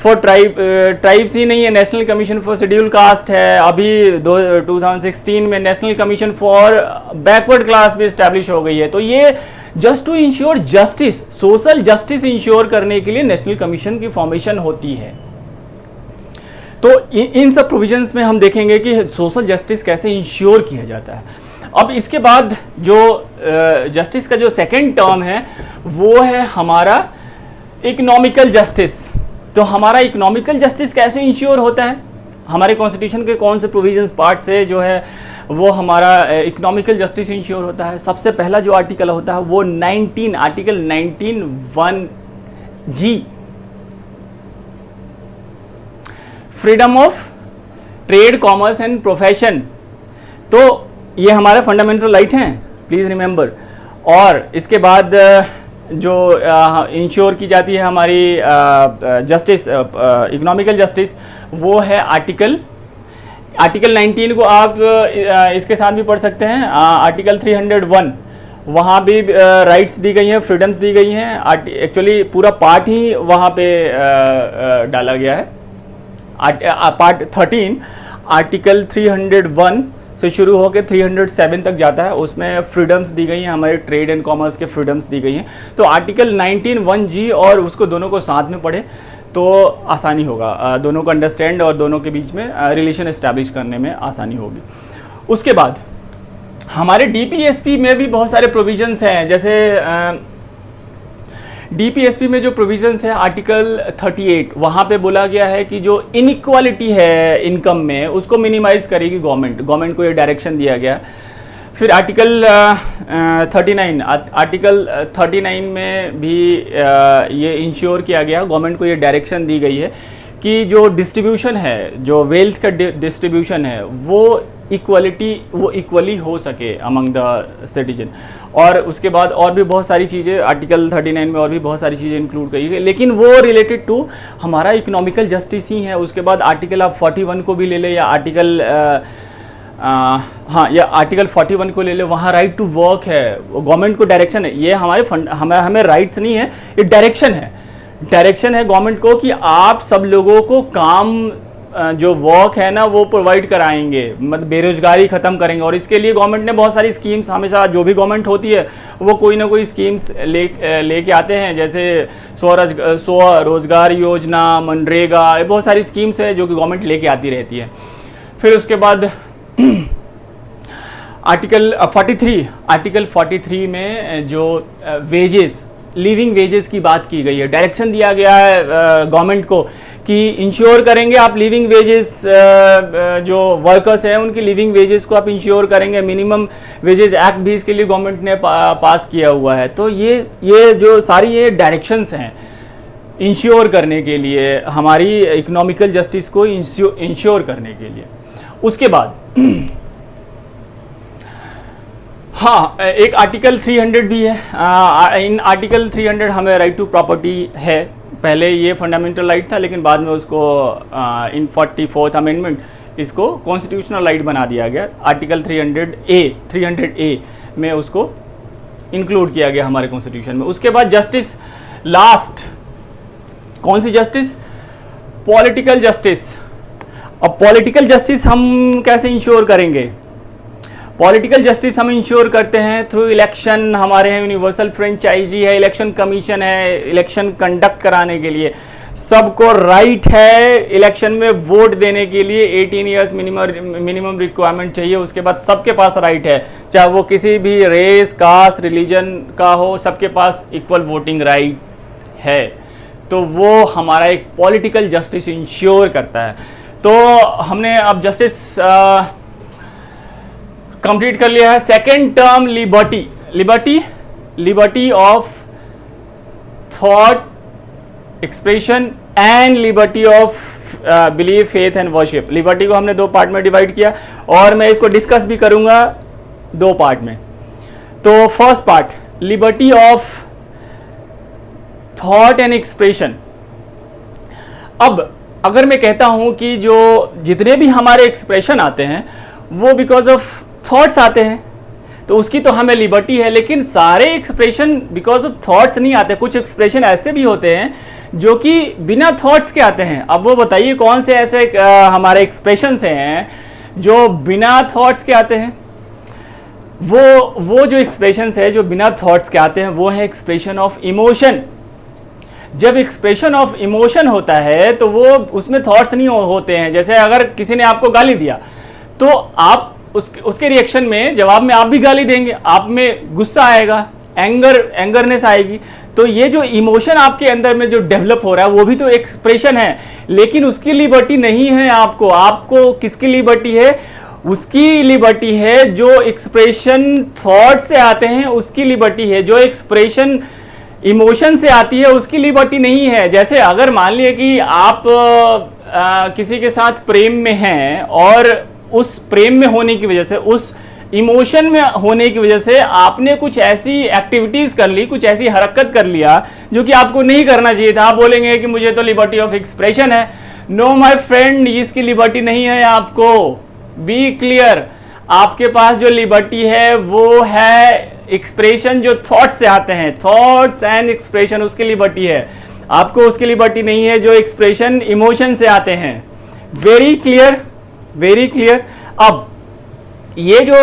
फॉर ट्राइब्स ही नहीं है, national commission for schedule caste है। अभी 2016 में national commission for backward class भी इस्टेब्लिश हो गई है। तो ये just to ensure justice, social justice ensure करने के लिए नेशनल कमीशन की फॉर्मेशन होती है। तो इन सब प्रोविजंस में हम देखेंगे कि सोशल जस्टिस कैसे इंश्योर किया जाता है। अब इसके बाद जो जस्टिस का जो सेकेंड टर्म है वो है हमारा इकोनॉमिकल जस्टिस। तो हमारा इकोनॉमिकल जस्टिस कैसे इंश्योर होता है, हमारे कॉन्स्टिट्यूशन के कौन से प्रोविजंस पार्ट से जो है वो हमारा इकोनॉमिकल जस्टिस इंश्योर होता है। सबसे पहला जो आर्टिकल होता है वो article 19(1)(g), freedom of trade, commerce and profession. तो ये हमारे फंडामेंटल राइट हैं, प्लीज़ रिमेंबर। और इसके बाद जो इंश्योर की जाती है हमारी जस्टिस, इकोनॉमिकल जस्टिस, वो है आर्टिकल 19 को आप इसके साथ भी पढ़ सकते हैं। आर्टिकल 301, वहाँ भी राइट्स दी गई हैं, फ्रीडम्स दी गई हैं। एक्चुअली पूरा पार्ट ही वहाँ पे डाला गया है। पार्ट 13 आर्टिकल 301 से शुरू होकर 307 तक जाता है, उसमें फ्रीडम्स दी गई हैं, हमारे ट्रेड एंड कॉमर्स के फ्रीडम्स दी गई हैं। तो आर्टिकल 19(1)(g) और उसको दोनों को साथ में पढ़े तो आसानी होगा, दोनों को अंडरस्टैंड और दोनों के बीच में रिलेशन इस्टेब्लिश करने में आसानी होगी। उसके बाद हमारे डीपीएसपी में भी बहुत सारे प्रोविजंस हैं, जैसे डीपीएसपी में जो प्रोविजंस है आर्टिकल 38, वहाँ पे बोला गया है कि जो इनइक्वालिटी है इनकम में उसको मिनिमाइज करेगी गवर्नमेंट को ये डायरेक्शन दिया गया। फिर आर्टिकल 39 में भी ये इंश्योर किया गया, गवर्नमेंट को ये डायरेक्शन दी गई है कि जो डिस्ट्रीब्यूशन है, जो वेल्थ का डिस्ट्रीब्यूशन है, वो इक्वलिटी वो इक्वली हो सके अमंग द सिटीजन। और उसके बाद और भी बहुत सारी चीज़ें आर्टिकल 39 में और भी बहुत सारी चीज़ें इंक्लूड करी गई, लेकिन वो रिलेटेड टू हमारा इकोनॉमिकल जस्टिस ही है। उसके बाद आर्टिकल आप 41 को भी ले लें या आर्टिकल हाँ या आर्टिकल 41 को ले ले, वहाँ राइट टू वर्क है, गवर्नमेंट को डायरेक्शन है। ये हमारे हमें राइट्स नहीं है, ये डायरेक्शन है, डायरेक्शन है गवर्नमेंट को कि आप सब लोगों को काम जो वर्क है ना वो प्रोवाइड कराएंगे, मतलब बेरोजगारी ख़त्म करेंगे। और इसके लिए गवर्नमेंट ने बहुत सारी स्कीम्स, हमेशा जो भी गवर्नमेंट होती है वो कोई ना कोई स्कीम्स लेके आते हैं, जैसे स्वरोजगार योजना, मनरेगा, ये बहुत सारी स्कीम्स है जो कि गवर्नमेंट लेके आती रहती है। फिर उसके बाद आर्टिकल 43 में जो वेजेस, लिविंग वेजेस की बात की गई है, डायरेक्शन दिया गया है गवर्नमेंट को कि इंश्योर करेंगे आप लिविंग वेजेस, जो वर्कर्स हैं उनकी लिविंग वेजेस को आप इंश्योर करेंगे। मिनिमम वेजेस एक्ट भी इसके लिए गवर्नमेंट ने पास किया हुआ है। तो ये जो सारी ये डायरेक्शंस हैं इंश्योर करने के लिए, हमारी इकोनॉमिकल जस्टिस को इंश्योर करने के लिए। उसके बाद हाँ, एक आर्टिकल 300 भी है। इन आर्टिकल 300 हमें राइट टू प्रॉपर्टी है। पहले ये फंडामेंटल राइट था, लेकिन बाद में उसको इन 44th अमेंडमेंट इसको कॉन्स्टिट्यूशनल राइट बना दिया गया। आर्टिकल 300A में उसको इंक्लूड किया गया हमारे कॉन्स्टिट्यूशन में। उसके बाद जस्टिस, लास्ट कौन सी जस्टिस? Political justice. अब पॉलिटिकल जस्टिस हम कैसे इंश्योर करेंगे? पॉलिटिकल जस्टिस हम इंश्योर करते हैं थ्रू इलेक्शन। हमारे यहाँ यूनिवर्सल फ्रेंचाइजी है, इलेक्शन कमीशन है, इलेक्शन कंडक्ट कराने के लिए सबको राइट है इलेक्शन में वोट देने के लिए। 18 ईयर्स मिनिमम रिक्वायरमेंट चाहिए। उसके बाद सबके पास राइट है, चाहे वो किसी भी रेस, कास्ट, रिलीजन का हो, सबके पास इक्वल वोटिंग राइट है। तो वो हमारा एक पॉलिटिकल जस्टिस इंश्योर करता है। तो हमने अब जस्टिस कंप्लीट कर लिया है। Second term liberty of thought, expression and liberty of believe, faith and worship. Liberty को हमने 2 पार्ट में डिवाइड किया और मैं इसको डिस्कस भी करूंगा 2 पार्ट में। तो first part, liberty of thought and expression. अब अगर मैं कहता हूं कि जो जितने भी हमारे एक्सप्रेशन आते हैं वो बिकॉज ऑफ थॉट्स आते हैं, तो उसकी तो हमें लिबर्टी है। लेकिन सारे एक्सप्रेशन बिकॉज ऑफ थॉट्स नहीं आते। कुछ एक्सप्रेशन ऐसे भी होते हैं जो कि बिना थॉट्स के आते हैं। अब वो बताइए कौन से ऐसे हमारे एक्सप्रेशंस हैं जो बिना थॉट्स के आते हैं? वो जो एक्सप्रेशंस है जो बिना थॉट्स के आते हैं वो है एक्सप्रेशन ऑफ इमोशन। जब एक्सप्रेशन ऑफ इमोशन होता है तो वो उसमें थॉट्स नहीं होते हैं। जैसे अगर किसी ने आपको गाली दिया तो आप उसके रिएक्शन में, जवाब में आप भी गाली देंगे, आप में गुस्सा आएगा, एंगरनेस आएगी। तो ये जो इमोशन आपके अंदर में जो डेवलप हो रहा है वो भी तो एक्सप्रेशन है, लेकिन उसकी लिबर्टी नहीं है आपको किसकी लिबर्टी है? उसकी लिबर्टी है जो एक्सप्रेशन थॉट से आते हैं, उसकी लिबर्टी है। जो एक्सप्रेशन इमोशन से आती है उसकी लिबर्टी नहीं है। जैसे अगर मान लिया कि आप किसी के साथ प्रेम में हैं और उस प्रेम में होने की वजह से, उस इमोशन में होने की वजह से आपने कुछ ऐसी एक्टिविटीज कर ली, कुछ ऐसी हरकत कर लिया जो कि आपको नहीं करना चाहिए था। आप बोलेंगे कि मुझे तो लिबर्टी ऑफ एक्सप्रेशन है। नो माय फ्रेंड, इसकी लिबर्टी नहीं है आपको। बी क्लियर, आपके पास जो लिबर्टी है वो है एक्सप्रेशन जो थॉट से आते हैं, थॉट्स एंड एक्सप्रेशन, उसकी लिबर्टी है। आपको उसकी लिबर्टी नहीं है जो एक्सप्रेशन इमोशन से आते हैं। Very clear, very clear. अब ये जो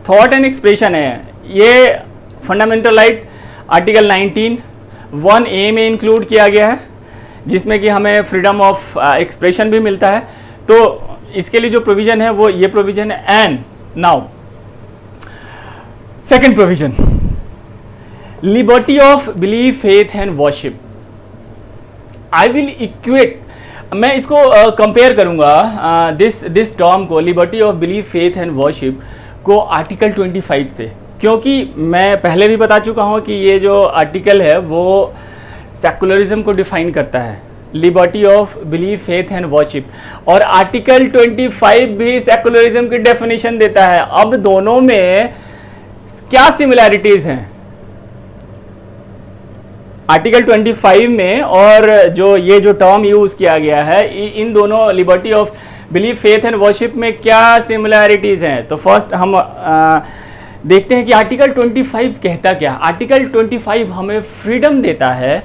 थॉट एंड एक्सप्रेशन है ये फंडामेंटल राइट आर्टिकल 19(1)(a) में इंक्लूड किया गया है, जिसमें कि हमें फ्रीडम ऑफ एक्सप्रेशन भी मिलता है। तो इसके लिए जो प्रोविजन है वो ये प्रोविजन है। And now second provision, liberty of believe, faith and worship. I will equate, मैं इसको कंपेयर करूंगा दिस टर्म को, liberty of believe, faith and worship को आर्टिकल 25 से, क्योंकि मैं पहले भी बता चुका हूं कि ये जो आर्टिकल है वो सेकुलरिज्म को डिफाइन करता है। Liberty of belief, faith and worship. और आर्टिकल 25 भी सेकुलरिज्म की डेफिनेशन देता है। अब दोनों में क्या सिमिलैरिटीज हैं आर्टिकल 25 में और ये जो टर्म यूज किया गया है, इन दोनों liberty of belief, faith and worship में क्या सिमिलैरिटीज हैं? तो फर्स्ट हम देखते हैं कि आर्टिकल 25 कहता क्या। आर्टिकल 25 हमें फ्रीडम देता है,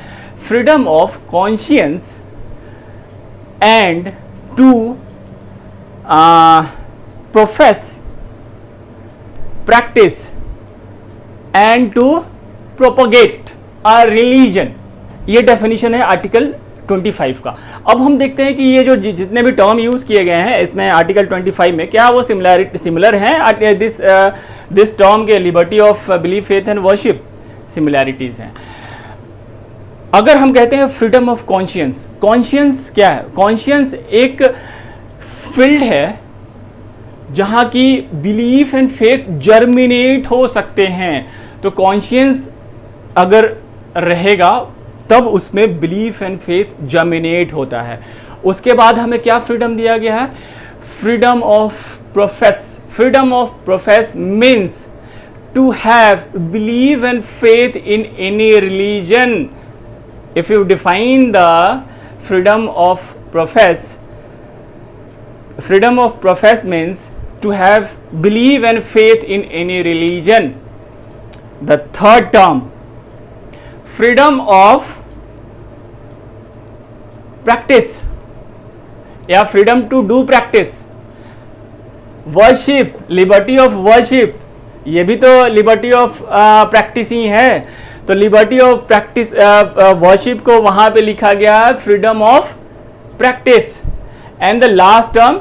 freedom of conscience and to profess, practice and to propagate a religion. ये डेफिनेशन है आर्टिकल 25 का। अब हम देखते हैं कि ये जो जितने भी टर्म यूज किए गए हैं इसमें आर्टिकल 25 में, क्या वो सिमिलर हैं दिस टर्म के liberty of belief, faith and worship? Similarities हैं। अगर हम कहते हैं फ्रीडम ऑफ कॉन्शियंस, कॉन्शियंस क्या है? कॉन्शियंस एक फील्ड है जहां की बिलीफ एंड फेथ जर्मिनेट हो सकते हैं। तो कॉन्शियंस अगर रहेगा तब उसमें बिलीफ एंड फेथ जर्मिनेट होता है। उसके बाद हमें क्या फ्रीडम दिया गया है? Freedom of profess. Freedom of profess means to have believe and faith in any religion. If you define the freedom of profess, freedom of profess means to have believe and faith in any religion. The third term, freedom of practice या freedom to do practice, worship, liberty of worship, ये भी तो liberty of practice ही है। तो liberty of practice worship को वहां पे लिखा गया है freedom of practice। And the last term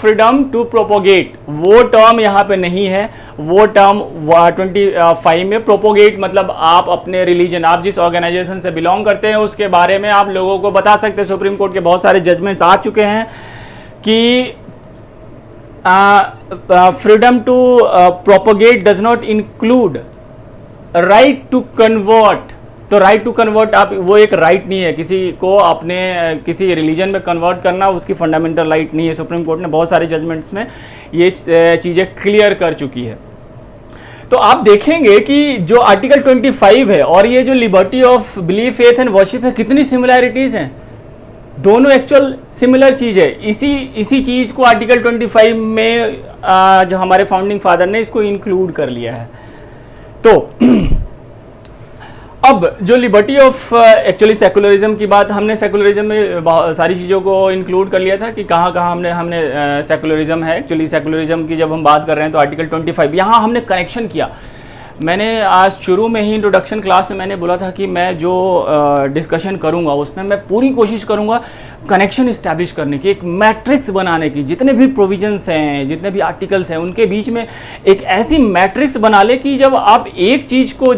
freedom to propagate, वो टर्म यहाँ पे नहीं है। वो टर्म 25 में, प्रोपोगेट मतलब आप अपने रिलीजन, आप जिस ऑर्गेनाइजेशन से बिलोंग करते हैं उसके बारे में आप लोगों को बता सकते हैं। सुप्रीम कोर्ट के बहुत सारे जजमेंट्स आ चुके हैं कि freedom to propagate does not include right to convert. तो राइट टू कन्वर्ट आप, वो एक राइट नहीं है किसी को अपने किसी रिलीजन में कन्वर्ट करना, उसकी फंडामेंटल राइट नहीं है। सुप्रीम कोर्ट ने बहुत सारे जजमेंट्स में ये चीज़ें क्लियर कर चुकी है। तो आप देखेंगे कि जो आर्टिकल 25 है और ये जो liberty of belief, faith and worship है, कितनी सिमिलैरिटीज हैं। दोनों एक्चुअल सिमिलर चीज है। इसी चीज को आर्टिकल 25 में जो हमारे फाउंडिंग फादर ने इसको इंक्लूड कर लिया है। तो अब जो लिबर्टी ऑफ एक्चुअली सेकुलरिज्म की बात, हमने सेकुलरिज्म में बहुत सारी चीज़ों को इंक्लूड कर लिया था कि कहाँ कहाँ हमने सेकुलरिज्म है। एक्चुअली सेकुलरिज्म की जब हम बात कर रहे हैं तो आर्टिकल 25 यहाँ हमने कनेक्शन किया। मैंने आज शुरू में ही इंट्रोडक्शन क्लास में मैंने बोला था कि मैं जो डिस्कशन करूंगा उसमें मैं पूरी कोशिश करूंगा कनेक्शन इस्टेब्लिश करने की, एक मैट्रिक्स बनाने की। जितने भी प्रोविजंस हैं, जितने भी आर्टिकल्स हैं, उनके बीच में एक ऐसी मैट्रिक्स बना ले कि जब आप एक चीज़ को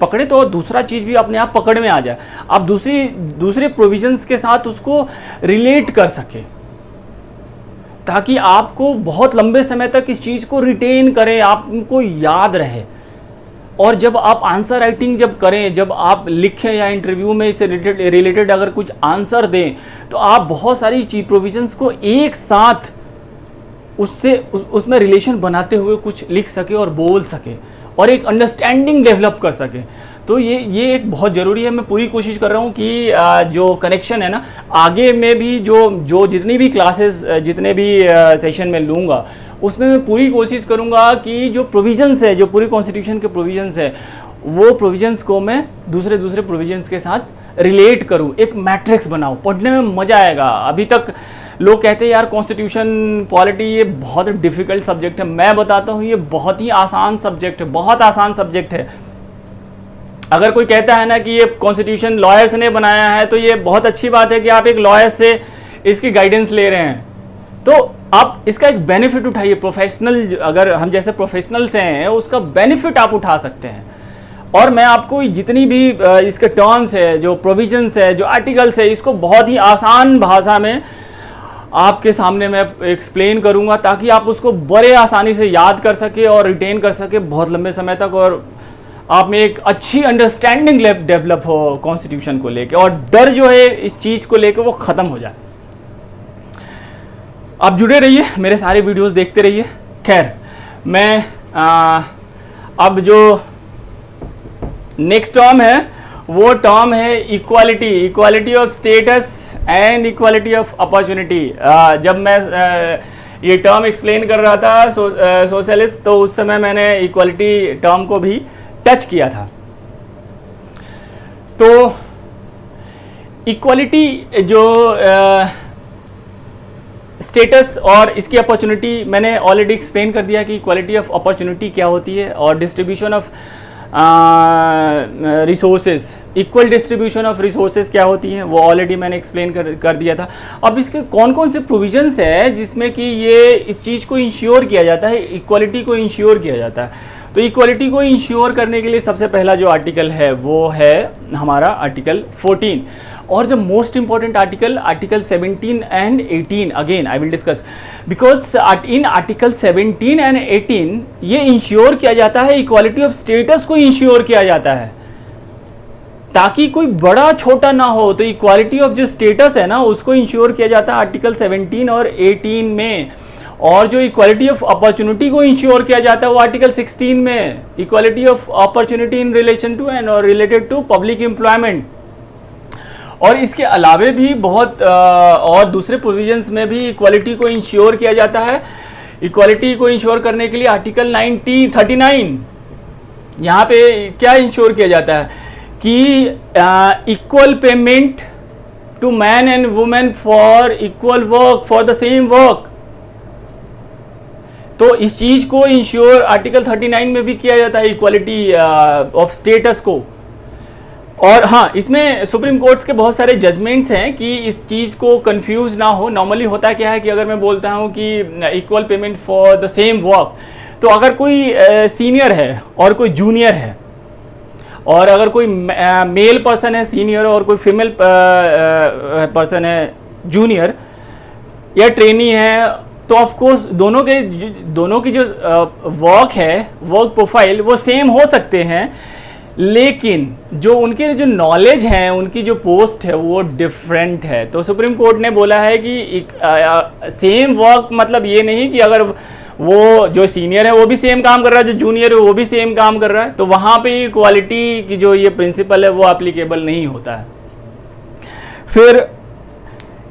पकड़े तो दूसरा चीज़ भी अपने आप पकड़ में आ जाए, आप दूसरे प्रोविजंस के साथ उसको रिलेट कर सके, ताकि आपको बहुत लंबे समय तक इस चीज़ को रिटेन करें, आपको याद रहे। और जब आप आंसर राइटिंग जब करें, जब आप लिखें या इंटरव्यू में इससे रिलेटेड अगर कुछ आंसर दें, तो आप बहुत सारी चीज प्रोविजंस को एक साथ उसमें रिलेशन बनाते हुए कुछ लिख सके और बोल सके और एक अंडरस्टैंडिंग डेवलप कर सके। तो ये एक बहुत ज़रूरी है। मैं पूरी कोशिश कर रहा हूँ कि जो कनेक्शन है ना, आगे में भी जो जितनी भी क्लासेस, जितने भी सेशन में लूँगा, उसमें मैं पूरी कोशिश करूंगा कि जो प्रोविजंस है, जो पूरी कॉन्स्टिट्यूशन के प्रोविजंस है, वो प्रोविजंस को मैं दूसरे प्रोविजंस के साथ रिलेट करूं, एक मैट्रिक्स बनाऊं। पढ़ने में मज़ा आएगा। अभी तक लोग कहते हैं यार कॉन्स्टिट्यूशन, पॉलिटी ये बहुत डिफिकल्ट सब्जेक्ट है। मैं बताता हूँ ये बहुत ही आसान सब्जेक्ट है, बहुत आसान सब्जेक्ट है। अगर कोई कहता है ना कि ये कॉन्स्टिट्यूशन लॉयर्स ने बनाया है, तो ये बहुत अच्छी बात है कि आप एक लॉयर से इसकी गाइडेंस ले रहे हैं, तो आप इसका एक बेनिफिट उठाइए। प्रोफेशनल, अगर हम जैसे प्रोफेशनल्स हैं, उसका बेनिफिट आप उठा सकते हैं। और मैं आपको जितनी भी इसके टर्म्स है, जो प्रोविजंस है, जो आर्टिकल्स है, इसको बहुत ही आसान भाषा में आपके सामने मैं एक्सप्लेन करूंगा, ताकि आप उसको बड़े आसानी से याद कर सके और रिटेन कर सके बहुत लंबे समय तक। और आप में एक अच्छी अंडरस्टैंडिंग डेवलप हो कॉन्स्टिट्यूशन को लेके, और डर जो है इस चीज़ को लेके वो ख़त्म हो जाए। आप जुड़े रहिए, मेरे सारे वीडियोस देखते रहिए। खैर, मैं अब जो नेक्स्ट टर्म है वो टर्म है equality of status and equality of opportunity. जब मैं ये टर्म एक्सप्लेन कर रहा था सोशलिस्ट, तो उस समय मैंने इक्वालिटी टर्म को भी टच किया था। तो इक्वालिटी जो स्टेटस और इसकी अपॉर्चुनिटी मैंने ऑलरेडी एक्सप्लेन कर दिया कि इक्वालिटी ऑफ अपॉर्चुनिटी क्या होती है, और distribution of resources, equal distribution of resources क्या होती हैं, वो ऑलरेडी मैंने एक्सप्लेन कर दिया था। अब इसके कौन कौन से प्रोविजंस हैं जिसमें कि ये इस चीज़ को इंश्योर किया जाता है, इक्वालिटी को इंश्योर किया जाता है। तो इक्वालिटी को इंश्योर करने के लिए सबसे पहला जो आर्टिकल है वो है हमारा आर्टिकल 14, और the most important article 17 and 18 again I will discuss, because in article 17 and 18 ये इंश्योर किया जाता है, इक्वालिटी ऑफ स्टेटस को इंश्योर किया जाता है ताकि कोई बड़ा छोटा ना हो। तो इक्वालिटी ऑफ जो स्टेटस है ना उसको इंश्योर किया जाता है आर्टिकल 17 और 18 में, और जो इक्वालिटी ऑफ अपॉर्चुनिटी को इंश्योर किया जाता है वो आर्टिकल 16 में, equality of opportunity in relation to and और रिलेटेड टू पब्लिक एम्प्लॉयमेंट। और इसके अलावे भी बहुत और दूसरे प्रोविजंस में भी इक्वालिटी को इंश्योर किया जाता है। इक्वालिटी को इंश्योर करने के लिए आर्टिकल 39 यहाँ पे क्या इंश्योर किया जाता है कि equal payment to man and women for equal work for the same work. तो इस चीज को इंश्योर आर्टिकल 39 में भी किया जाता है, इक्वालिटी ऑफ स्टेटस को। और हाँ, इसमें सुप्रीम कोर्ट्स के बहुत सारे जजमेंट्स हैं कि इस चीज़ को कंफ्यूज ना हो। नॉर्मली होता क्या है कि अगर मैं बोलता हूँ कि equal payment for the same work, तो अगर कोई सीनियर है और कोई जूनियर है, और अगर कोई मेल पर्सन है सीनियर और कोई फीमेल पर्सन है जूनियर या ट्रेनी है, तो ऑफ कोर्स दोनों की जो वर्क है, वर्क प्रोफाइल वो सेम हो सकते हैं, लेकिन जो उनके जो नॉलेज है, उनकी जो पोस्ट है वो डिफरेंट है। तो सुप्रीम कोर्ट ने बोला है कि सेम वर्क मतलब ये नहीं कि अगर वो जो सीनियर है वो भी सेम काम कर रहा है, जो जूनियर है वो भी सेम काम कर रहा है, तो वहाँ पे इक्वालिटी की जो ये प्रिंसिपल है वो एप्लीकेबल नहीं होता है। फिर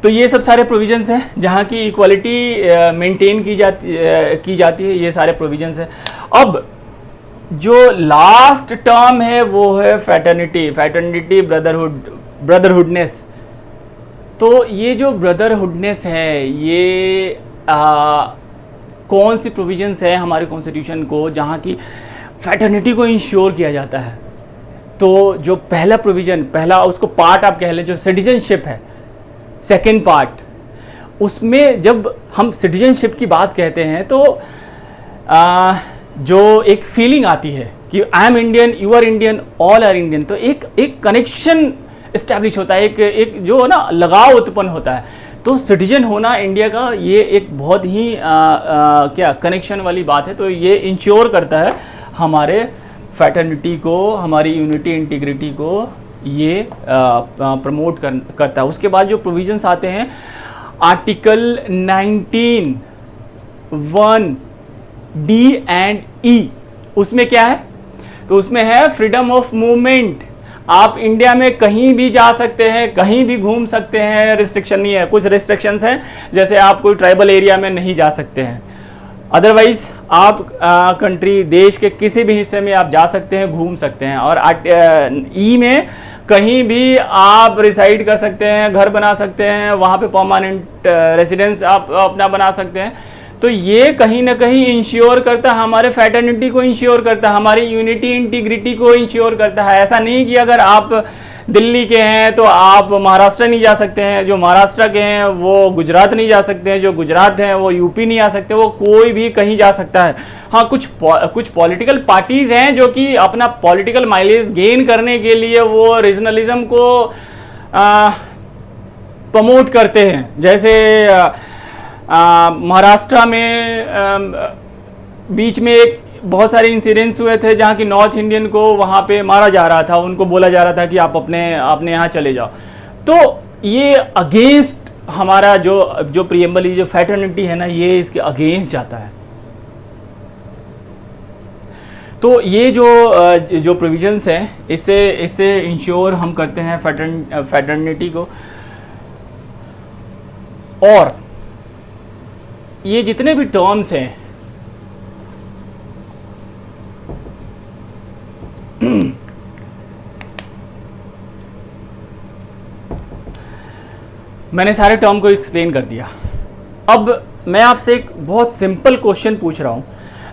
तो ये सब सारे प्रोविजंस हैं जहाँ की इक्वालिटी मेंटेन की जाती है, ये सारे प्रोविजंस हैं। अब जो लास्ट टर्म है वो है फैटर्निटी ब्रदरहुडनेस। तो ये जो ब्रदरहुडनेस है ये कौन सी प्रोविजंस है हमारे कॉन्स्टिट्यूशन को जहाँ की फैटर्निटी को इंश्योर किया जाता है। तो जो पहला प्रोविजन, पहला उसको पार्ट आप कह लें, जो सिटीजनशिप है, सेकेंड पार्ट, उसमें जब हम सिटीजनशिप की बात कहते हैं तो जो एक फीलिंग आती है कि I am Indian, you are Indian, all are Indian, तो एक कनेक्शन इस्टेब्लिश होता है, एक जो ना लगाव उत्पन्न होता है। तो सिटीजन होना इंडिया का ये एक बहुत ही क्या कनेक्शन वाली बात है। तो ये इंश्योर करता है हमारे फैटर्निटी को, हमारी यूनिटी इंटीग्रिटी को ये प्रमोट करता है। उसके बाद जो प्रोविजंस आते हैं आर्टिकल 19 1 डी एंड ई, उसमें क्या है? तो उसमें है फ्रीडम ऑफ मूवमेंट। आप इंडिया में कहीं भी जा सकते हैं, कहीं भी घूम सकते हैं, रिस्ट्रिक्शन नहीं है। कुछ रिस्ट्रिक्शंस हैं, जैसे आप कोई ट्राइबल एरिया में नहीं जा सकते हैं, अदरवाइज आप कंट्री, देश के किसी भी हिस्से में आप जा सकते हैं, घूम सकते हैं। और ई में कहीं भी आप रिसाइड कर सकते हैं, घर बना सकते हैं, वहाँ पे परमानेंट रेसिडेंस आप अपना बना सकते हैं। तो ये कहीं ना कहीं इंश्योर करता है, हमारे फैटर्निटी को इंश्योर करता है, हमारी यूनिटी इंटीग्रिटी को इंश्योर करता है। ऐसा नहीं कि अगर आप दिल्ली के हैं तो आप महाराष्ट्र नहीं जा सकते हैं, जो महाराष्ट्र के हैं वो गुजरात नहीं जा सकते हैं, जो गुजरात हैं वो यूपी नहीं आ सकते, वो कोई भी कहीं जा सकता है। हाँ, कुछ पॉलिटिकल पार्टीज हैं जो कि अपना पॉलिटिकल माइलेज गेन करने के लिए वो रीजनलिज्म को प्रमोट करते हैं। जैसे महाराष्ट्र में बीच में एक बहुत सारे इंसिडेंट्स हुए थे जहाँ की नॉर्थ इंडियन को वहाँ पे मारा जा रहा था, उनको बोला जा रहा था कि आप अपने यहाँ चले जाओ। तो ये अगेंस्ट हमारा जो प्रीएम्बल, जो फ्रेटर्निटी है ना, ये इसके अगेंस्ट जाता है। तो ये जो प्रोविजंस हैं, इससे इंश्योर हम करते हैं फ्रेटर्निटी को। और ये जितने भी टर्म्स हैं, मैंने सारे टर्म को एक्सप्लेन कर दिया। अब मैं आपसे एक बहुत सिंपल क्वेश्चन पूछ रहा हूँ।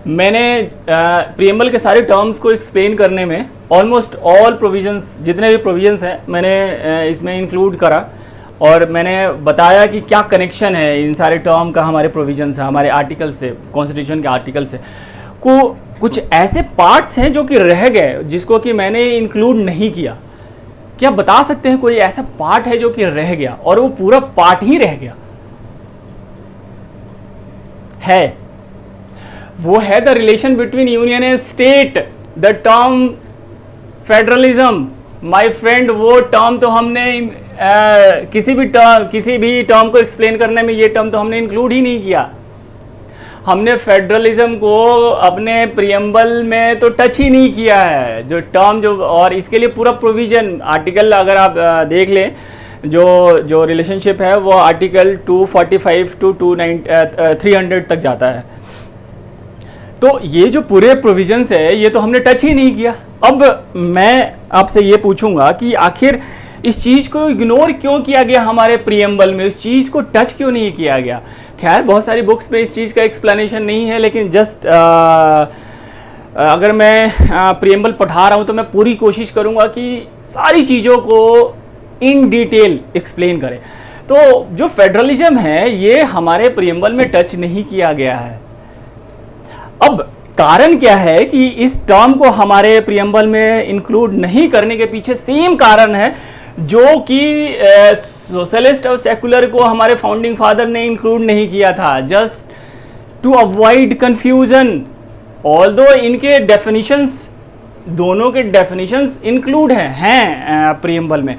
मैंने प्रीएम्बल के सारे टर्म्स को एक्सप्लेन करने में ऑलमोस्ट ऑल प्रोविजंस, जितने भी प्रोविजंस हैं, मैंने इसमें इंक्लूड करा और मैंने बताया कि क्या कनेक्शन है इन सारे टर्म का हमारे प्रोविजन से, हमारे आर्टिकल से, कॉन्स्टिट्यूशन के आर्टिकल से। कुछ ऐसे पार्ट्स हैं जो कि रह गए, जिसको कि मैंने इंक्लूड नहीं किया। क्या बता सकते हैं कोई ऐसा पार्ट है जो कि रह गया और वो पूरा पार्ट ही रह गया है? वो है the relation between union and state, the term federalism. My friend, वो टर्म तो हमने किसी भी टर्म को एक्सप्लेन करने में ये टर्म तो हमने इंक्लूड ही नहीं किया। हमने फेडरलिज्म को अपने प्रीएम्बल में तो टच ही नहीं किया है, जो टर्म और इसके लिए पूरा प्रोविजन आर्टिकल अगर आप देख लें, जो रिलेशनशिप है वो आर्टिकल 245 टू 300 तक जाता है। तो ये जो पूरे प्रोविजंस है ये तो हमने टच ही नहीं किया। अब मैं आपसे ये पूछूंगा कि आखिर इस चीज़ को इग्नोर क्यों किया गया हमारे प्रीएम्बल में, इस चीज़ को टच क्यों नहीं किया गया? खैर, बहुत सारी बुक्स में इस चीज़ का एक्सप्लेनेशन नहीं है, लेकिन जस्ट अगर मैं प्रीएम्बल पढ़ा रहा हूँ तो मैं पूरी कोशिश करूँगा कि सारी चीज़ों को इन डिटेल एक्सप्लेन करें। तो जो फेडरलिज्म है ये हमारे प्रीएम्बल में टच नहीं किया गया है। अब कारण क्या है कि इस टर्म को हमारे प्रीएम्बल में इंक्लूड नहीं करने के पीछे सेम कारण है जो कि सोशलिस्ट और सेकुलर को हमारे फाउंडिंग फादर ने इंक्लूड नहीं किया था, just to avoid confusion. Although इनके डेफिनेशंस, दोनों के डेफिनेशंस इंक्लूड हैं प्रीएम्बल में,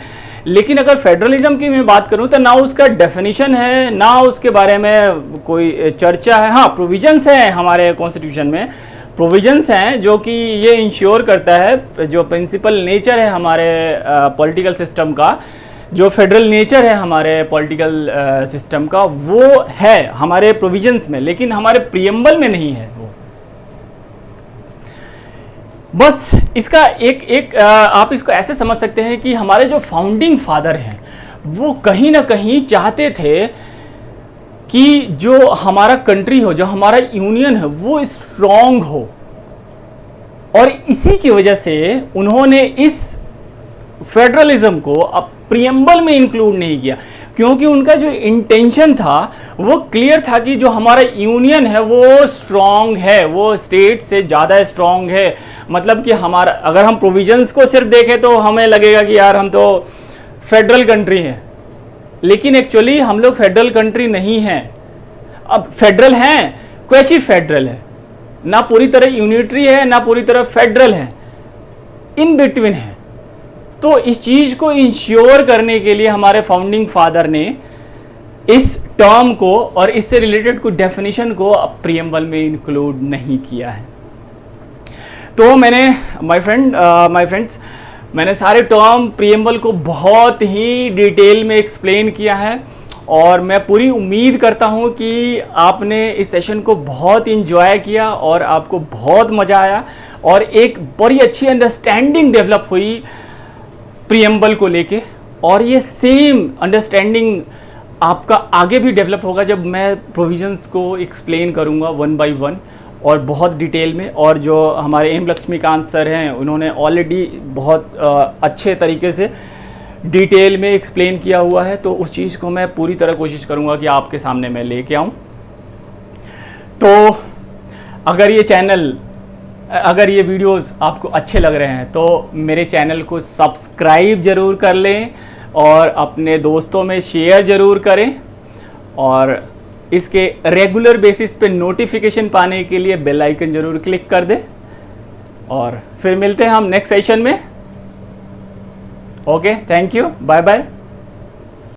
लेकिन अगर फेडरलिज्म की मैं बात करूं तो ना उसका डेफिनेशन है, ना उसके बारे में कोई चर्चा है। हाँ, प्रोविजंस हैं हमारे कॉन्स्टिट्यूशन में, प्रोविजंस हैं जो कि ये इंश्योर करता है, जो प्रिंसिपल नेचर है हमारे पॉलिटिकल सिस्टम का, जो फेडरल नेचर है हमारे पॉलिटिकल सिस्टम का, वो है हमारे प्रोविजंस में, लेकिन हमारे प्रीएम्बल में नहीं है वो। बस इसका एक आप इसको ऐसे समझ सकते हैं कि हमारे जो फाउंडिंग फादर हैं वो कहीं ना कहीं चाहते थे कि जो हमारा कंट्री हो, जो हमारा यूनियन है, वो स्ट्रॉन्ग हो, और इसी की वजह से उन्होंने इस फेडरलिज्म को अब प्रीएम्बल में इंक्लूड नहीं किया, क्योंकि उनका जो इंटेंशन था वो क्लियर था कि जो हमारा यूनियन है वो स्ट्रॉन्ग है, वो स्टेट से ज़्यादा स्ट्रॉन्ग है। मतलब कि हमारा, अगर हम प्रोविजंस को सिर्फ देखें तो हमें लगेगा कि यार हम तो फेडरल कंट्री हैं, लेकिन एक्चुअली हम लोग फेडरल कंट्री नहीं हैं। अब फेडरल हैं, क्वैची फेडरल है, ना पूरी तरह यूनिटरी है ना पूरी तरह फेडरल है, इन बिटवीन है। तो इस चीज़ को इंश्योर करने के लिए हमारे फाउंडिंग फादर ने इस टर्म को और इससे रिलेटेड कुछ डेफिनेशन को प्रीएम्बल में इंक्लूड नहीं किया है। तो मैंने माय फ्रेंड्स मैंने सारे टर्म प्रीएम्बल को बहुत ही डिटेल में एक्सप्लेन किया है, और मैं पूरी उम्मीद करता हूं कि आपने इस सेशन को बहुत इंजॉय किया और आपको बहुत मज़ा आया और एक बड़ी अच्छी अंडरस्टैंडिंग डेवलप हुई प्रीएम्बल को लेके। और ये सेम अंडरस्टैंडिंग आपका आगे भी डेवलप होगा जब मैं प्रोविजंस को एक्सप्लेन करूँगा वन बाय वन और बहुत डिटेल में। और जो हमारे एम लक्ष्मीकांत सर हैं उन्होंने ऑलरेडी बहुत अच्छे तरीके से डिटेल में एक्सप्लेन किया हुआ है, तो उस चीज़ को मैं पूरी तरह कोशिश करूँगा कि आपके सामने मैं लेके आऊँ। तो अगर ये वीडियोस आपको अच्छे लग रहे हैं तो मेरे चैनल को सब्सक्राइब ज़रूर कर लें और अपने दोस्तों में शेयर ज़रूर करें। और इसके रेगुलर बेसिस पे नोटिफिकेशन पाने के लिए बेल आइकन जरूर क्लिक कर दे और फिर मिलते हैं हम नेक्स्ट सेशन में। Okay, thank you, bye bye.